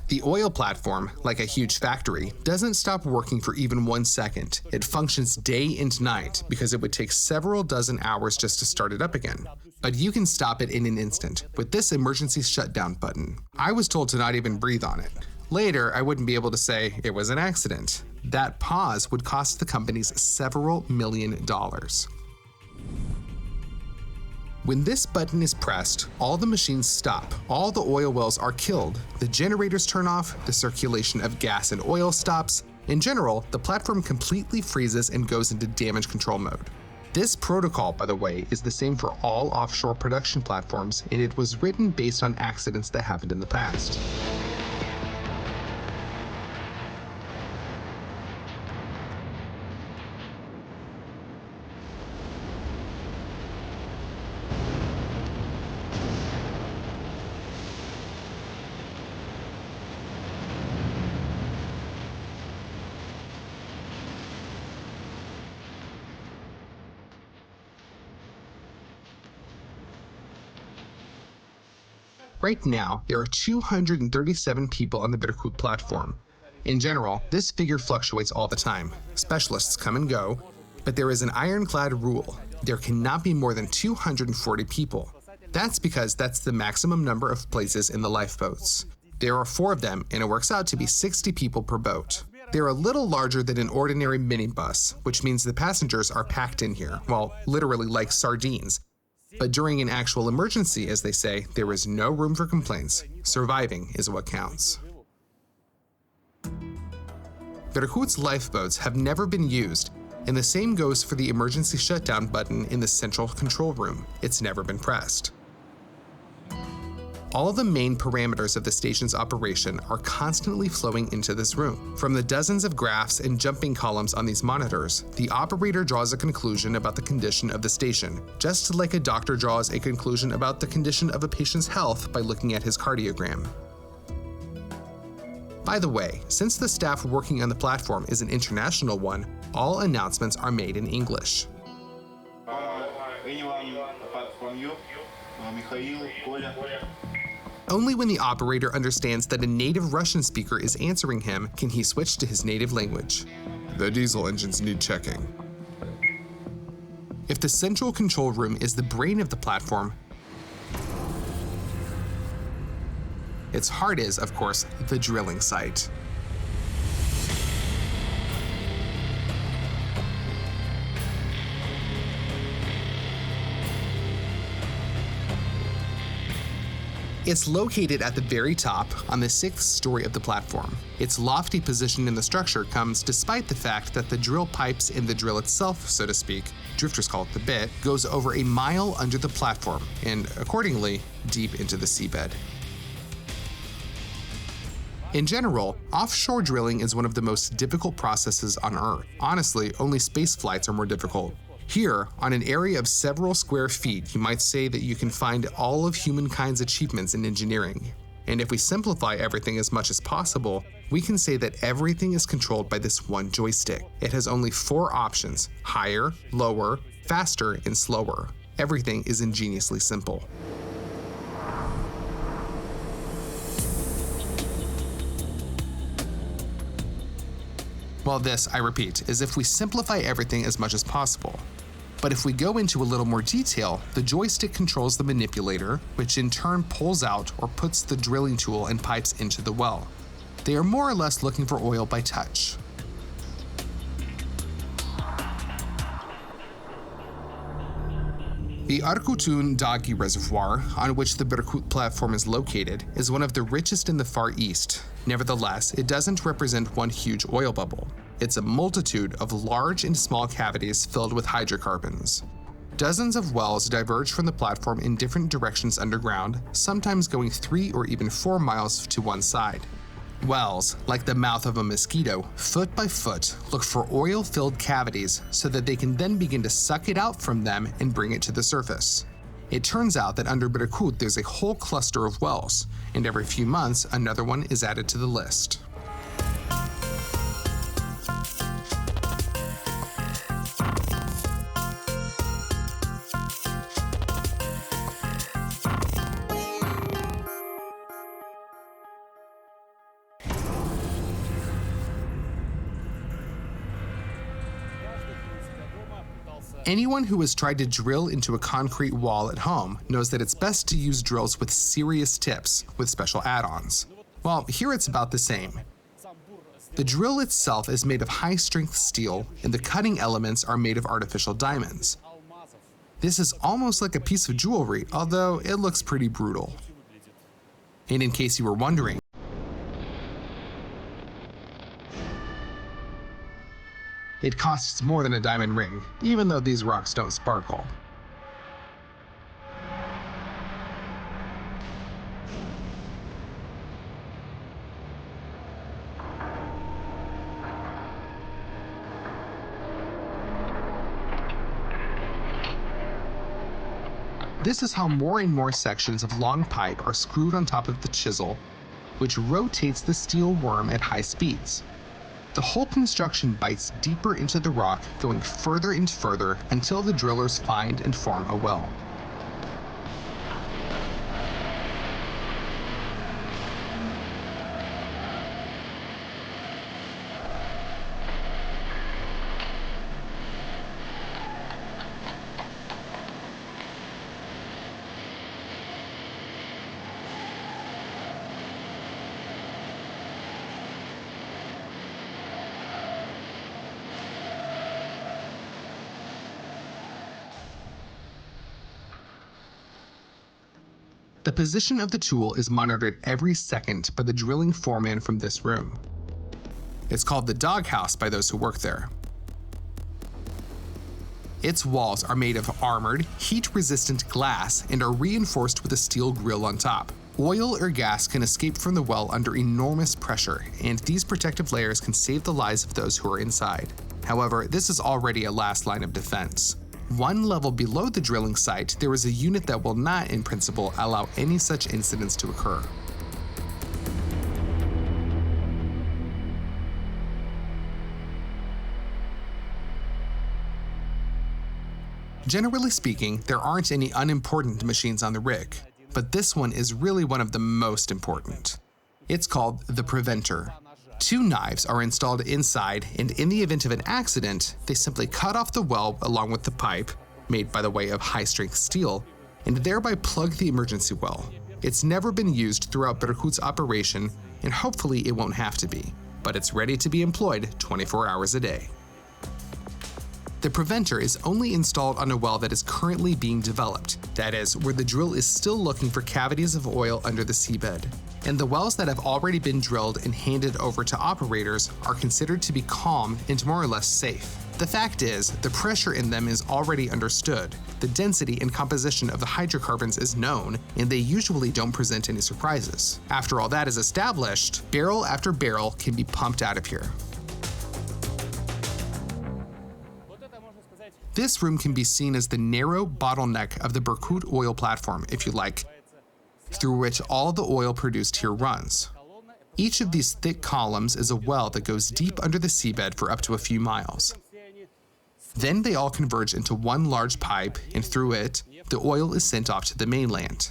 The oil platform, like a huge factory, doesn't stop working for even 1 second. It functions day and night because it would take several dozen hours just to start it up again. But you can stop it in an instant with this emergency shutdown button. I was told to not even breathe on it. Later, I wouldn't be able to say it was an accident. That pause would cost the companies several $1 million. When this button is pressed, all the machines stop, all the oil wells are killed, the generators turn off, the circulation of gas and oil stops. In general, the platform completely freezes and goes into damage control mode. This protocol, by the way, is the same for all offshore production platforms, and it was written based on accidents that happened in the past. Right now, there are 237 people on the Berkut platform. In general, this figure fluctuates all the time. Specialists come and go, but there is an ironclad rule. There cannot be more than 240 people. That's because that's the maximum number of places in the lifeboats. There are 4 of them, and it works out to be 60 people per boat. They're a little larger than an ordinary minibus, which means the passengers are packed in here, well, literally like sardines. But during an actual emergency, as they say, there is no room for complaints. Surviving is what counts. Berkut's lifeboats have never been used, and the same goes for the emergency shutdown button in the central control room. It's never been pressed. All the main parameters of the station's operation are constantly flowing into this room. From the dozens of graphs and jumping columns on these monitors, the operator draws a conclusion about the condition of the station, just like a doctor draws a conclusion about the condition of a patient's health by looking at his cardiogram. By the way, since the staff working on the platform is an international one, all announcements are made in English. Only when the operator understands that a native Russian speaker is answering him can he switch to his native language. The diesel engines need checking. If the central control room is the brain of the platform, its heart is, of course, the drilling site. It's located at the very top, on the 6th story of the platform. Its lofty position in the structure comes despite the fact that the drill pipes in the drill itself, so to speak, drifters call it the bit, goes over a mile under the platform, and accordingly, deep into the seabed. In general, offshore drilling is one of the most difficult processes on Earth. Honestly, only space flights are more difficult. Here, on an area of several square feet, you might say that you can find all of humankind's achievements in engineering. And if we simplify everything as much as possible, we can say that everything is controlled by this one joystick. It has only 4 options: higher, lower, faster, and slower. Everything is ingeniously simple. Well, this, I repeat, is if we simplify everything as much as possible. But if we go into a little more detail, the joystick controls the manipulator, which in turn pulls out or puts the drilling tool and pipes into the well. They are more or less looking for oil by touch. The Arcutun Dagi Reservoir, on which the Berkut platform is located, is one of the richest in the Far East. Nevertheless, it doesn't represent one huge oil bubble. It's a multitude of large and small cavities filled with hydrocarbons. Dozens of wells diverge from the platform in different directions underground, sometimes going 3 or even 4 miles to one side. Wells, like the mouth of a mosquito, foot by foot, look for oil-filled cavities so that they can then begin to suck it out from them and bring it to the surface. It turns out that under Berkut there's a whole cluster of wells, and every few months another one is added to the list. Anyone who has tried to drill into a concrete wall at home knows that it's best to use drills with serious tips, with special add-ons. Well, here it's about the same. The drill itself is made of high-strength steel, and the cutting elements are made of artificial diamonds. This is almost like a piece of jewelry, although it looks pretty brutal. And in case you were wondering, it costs more than a diamond ring, even though these rocks don't sparkle. This is how more and more sections of long pipe are screwed on top of the chisel, which rotates the steel worm at high speeds. The whole construction bites deeper into the rock, going further and further until the drillers find and form a well. The position of the tool is monitored every second by the drilling foreman from this room. It's called the doghouse by those who work there. Its walls are made of armored, heat-resistant glass and are reinforced with a steel grille on top. Oil or gas can escape from the well under enormous pressure, and these protective layers can save the lives of those who are inside. However, this is already a last line of defense. One level below the drilling site, there is a unit that will not, in principle, allow any such incidents to occur. Generally speaking, there aren't any unimportant machines on the rig, but this one is really one of the most important. It's called the preventer. Two knives are installed inside, and in the event of an accident, they simply cut off the well along with the pipe, made by the way of high-strength steel, and thereby plug the emergency well. It's never been used throughout Berkut's operation, and hopefully it won't have to be, but it's ready to be employed 24 hours a day. The preventer is only installed on a well that is currently being developed, that is, where the drill is still looking for cavities of oil under the seabed. And the wells that have already been drilled and handed over to operators are considered to be calm and more or less safe. The fact is, the pressure in them is already understood, the density and composition of the hydrocarbons is known, and they usually don't present any surprises. After all that is established, barrel after barrel can be pumped out of here. This room can be seen as the narrow bottleneck of the Berkut Oil Platform, if you like, through which all the oil produced here runs. Each of these thick columns is a well that goes deep under the seabed for up to a few miles. Then they all converge into one large pipe, and through it, the oil is sent off to the mainland.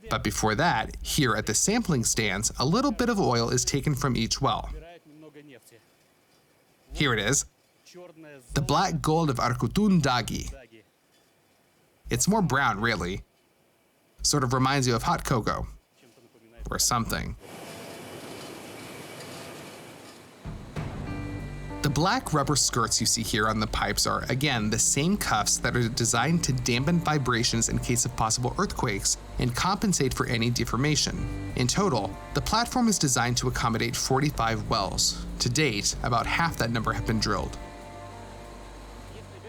But before that, here at the sampling stands, a little bit of oil is taken from each well. Here it is. The black gold of Arcutun Dagi. It's more brown, really. Sort of reminds you of hot cocoa. Or something. The black rubber skirts you see here on the pipes are, again, the same cuffs that are designed to dampen vibrations in case of possible earthquakes and compensate for any deformation. In total, the platform is designed to accommodate 45 wells. To date, about half that number have been drilled.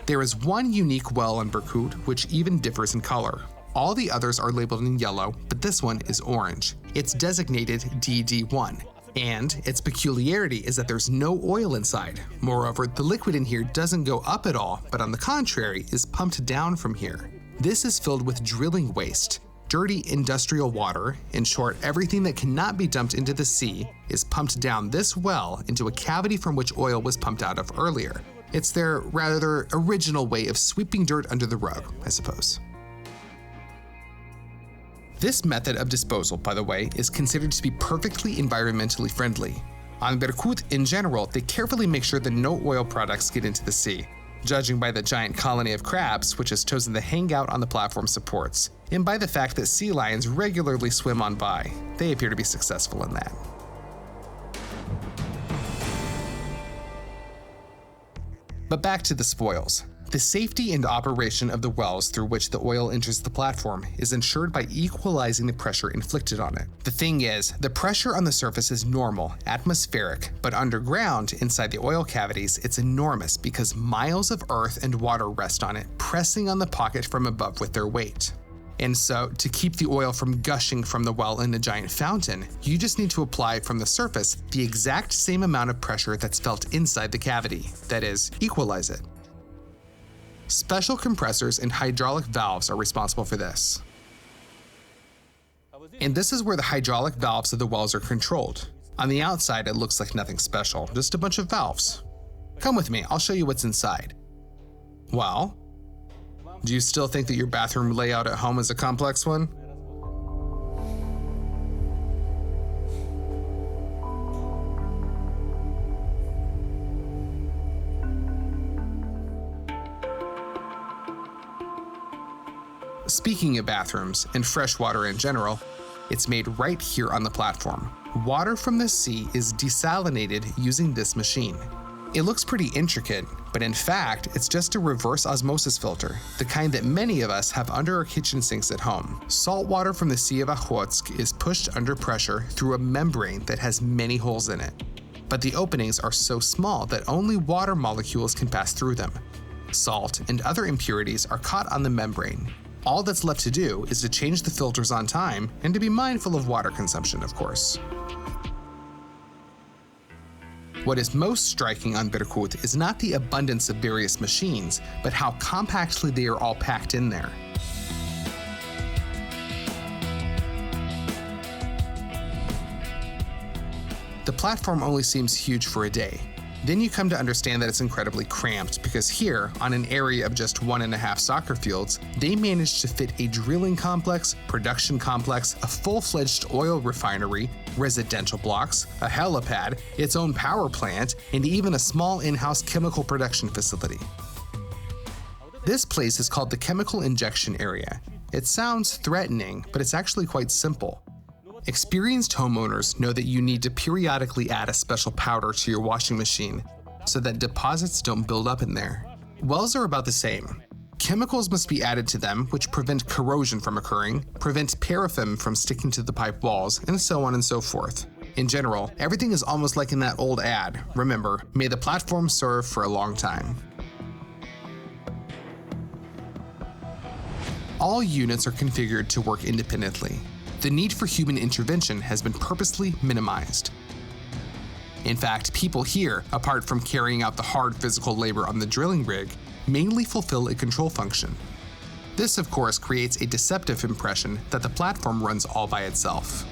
There is one unique well on Berkut which even differs in color. All the others are labeled in yellow, but this one is orange. It's designated DD1, and its peculiarity is that there's no oil inside. Moreover, the liquid in here doesn't go up at all, but on the contrary, is pumped down from here. This is filled with drilling waste, dirty industrial water. In short, everything that cannot be dumped into the sea is pumped down this well into a cavity from which oil was pumped out of earlier. It's their rather original way of sweeping dirt under the rug, I suppose. This method of disposal, by the way, is considered to be perfectly environmentally friendly. On Berkut in general, they carefully make sure that no oil products get into the sea, judging by the giant colony of crabs which has chosen to hang out on the platform supports, and by the fact that sea lions regularly swim on by. They appear to be successful in that. But back to the spoils. The safety and operation of the wells through which the oil enters the platform is ensured by equalizing the pressure inflicted on it. The thing is, the pressure on the surface is normal, atmospheric, but underground, inside the oil cavities, it's enormous because miles of earth and water rest on it, pressing on the pocket from above with their weight. And so, to keep the oil from gushing from the well in a giant fountain, you just need to apply from the surface the exact same amount of pressure that's felt inside the cavity, that is, equalize it. Special compressors and hydraulic valves are responsible for this. And this is where the hydraulic valves of the wells are controlled. On the outside, it looks like nothing special, just a bunch of valves. Come with me, I'll show you what's inside. Well, do you still think that your bathroom layout at home is a complex one? Speaking of bathrooms and fresh water in general, it's made right here on the platform. Water from the sea is desalinated using this machine. It looks pretty intricate, but in fact, it's just a reverse osmosis filter, the kind that many of us have under our kitchen sinks at home. Salt water from the Sea of Okhotsk is pushed under pressure through a membrane that has many holes in it. But the openings are so small that only water molecules can pass through them. Salt and other impurities are caught on the membrane. All that's left to do is to change the filters on time and to be mindful of water consumption, of course. What is most striking on Berkut is not the abundance of various machines, but how compactly they are all packed in there. The platform only seems huge for a day. Then you come to understand that it's incredibly cramped because here, on an area of just 1.5 soccer fields, they managed to fit a drilling complex, production complex, a full-fledged oil refinery, residential blocks, a helipad, its own power plant, and even a small in-house chemical production facility. This place is called the Chemical Injection Area. It sounds threatening, but it's actually quite simple. Experienced homeowners know that you need to periodically add a special powder to your washing machine so that deposits don't build up in there. Wells are about the same. Chemicals must be added to them which prevent corrosion from occurring, prevent paraffin from sticking to the pipe walls, and so on and so forth. In general, everything is almost like in that old ad. Remember, may the platform serve for a long time. All units are configured to work independently. The need for human intervention has been purposely minimized. In fact, people here, apart from carrying out the hard physical labor on the drilling rig, mainly fulfill a control function. This, of course, creates a deceptive impression that the platform runs all by itself.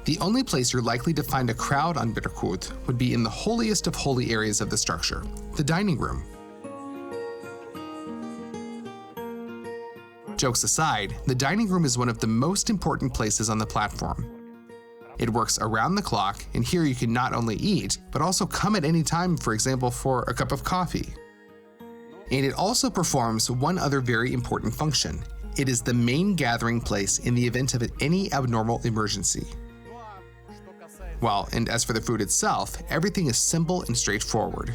The only place you're likely to find a crowd on Berkut would be in the holiest of holy areas of the structure, the dining room. Jokes aside, the dining room is one of the most important places on the platform. It works around the clock, and here you can not only eat, but also come at any time, for example, for a cup of coffee. And it also performs one other very important function. It is the main gathering place in the event of any abnormal emergency. Well, and as for the food itself, everything is simple and straightforward.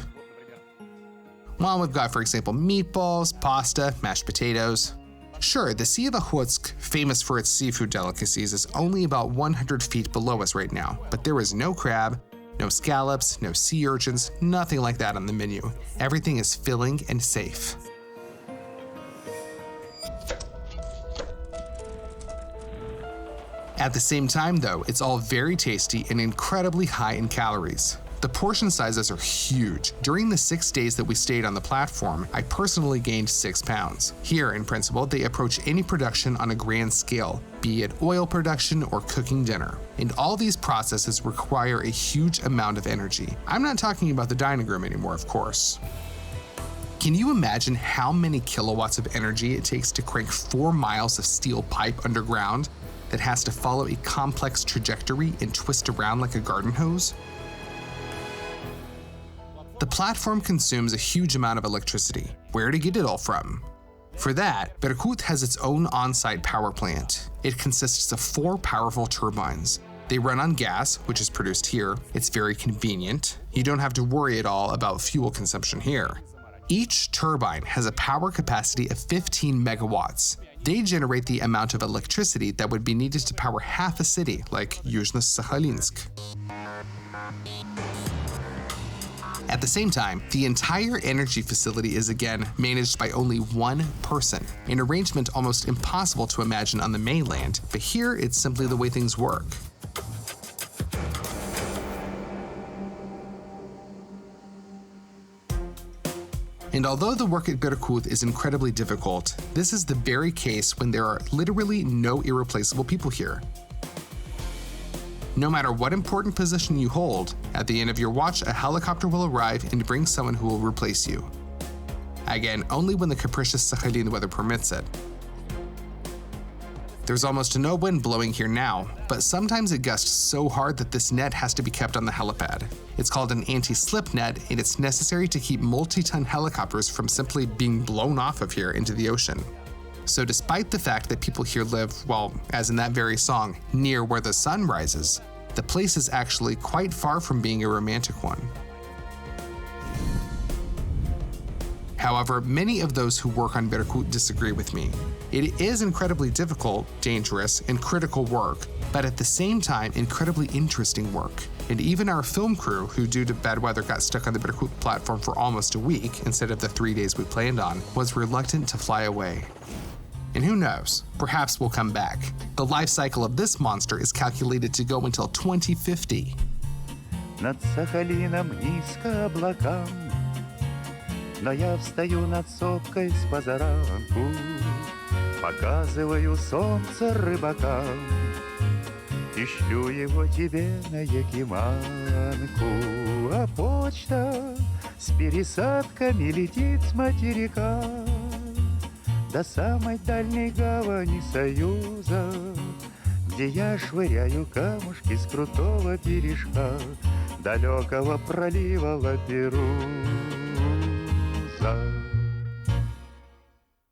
Well, we've got, for example, meatballs, pasta, mashed potatoes. Sure, the Sea of Okhotsk, famous for its seafood delicacies, is only about 100 feet below us right now, but there is no crab, no scallops, no sea urchins, nothing like that on the menu. Everything is filling and safe. At the same time, though, it's all very tasty and incredibly high in calories. The portion sizes are huge. During the 6 days that we stayed on the platform, I personally gained 6 pounds. Here, in principle, they approach any production on a grand scale, be it oil production or cooking dinner. And all these processes require a huge amount of energy. I'm not talking about the dining room anymore, of course. Can you imagine how many kilowatts of energy it takes to crank 4 miles of steel pipe underground that has to follow a complex trajectory and twist around like a garden hose? The platform consumes a huge amount of electricity. Where to get it all from? For that, Berkut has its own on-site power plant. It consists of 4 powerful turbines. They run on gas, which is produced here. It's very convenient. You don't have to worry at all about fuel consumption here. Each turbine has a power capacity of 15 megawatts. They generate the amount of electricity that would be needed to power half a city, like Yuzhno-Sakhalinsk. At the same time, the entire energy facility is again managed by only one person, an arrangement almost impossible to imagine on the mainland, but here it's simply the way things work. And although the work at Berkut is incredibly difficult, this is the very case when there are literally no irreplaceable people here. No matter what important position you hold, at the end of your watch, a helicopter will arrive and bring someone who will replace you. Again, only when the capricious Sakhalin weather permits it. There's almost no wind blowing here now, but sometimes it gusts so hard that this net has to be kept on the helipad. It's called an anti-slip net, and it's necessary to keep multi-ton helicopters from simply being blown off of here into the ocean. So despite the fact that people here live, well, as in that very song, near where the sun rises, the place is actually quite far from being a romantic one. However, many of those who work on Berkut disagree with me. It is incredibly difficult, dangerous, and critical work, but at the same time, incredibly interesting work. And even our film crew, who due to bad weather got stuck on the Berkut platform for almost a week instead of the 3 days we planned on, was reluctant to fly away. And who knows, perhaps we'll come back. The life cycle of this monster is calculated to go until 2050. Над Сахалином низко облакам, но я встаю над сопкой с позаранку, показываю солнце рыбакам, ищу его тебе на Якиманку, а почта с пересадками летит с материка до самой дальней гавани Союза, где я швыряю камушки с крутого бережка далекого пролива Лаперуза.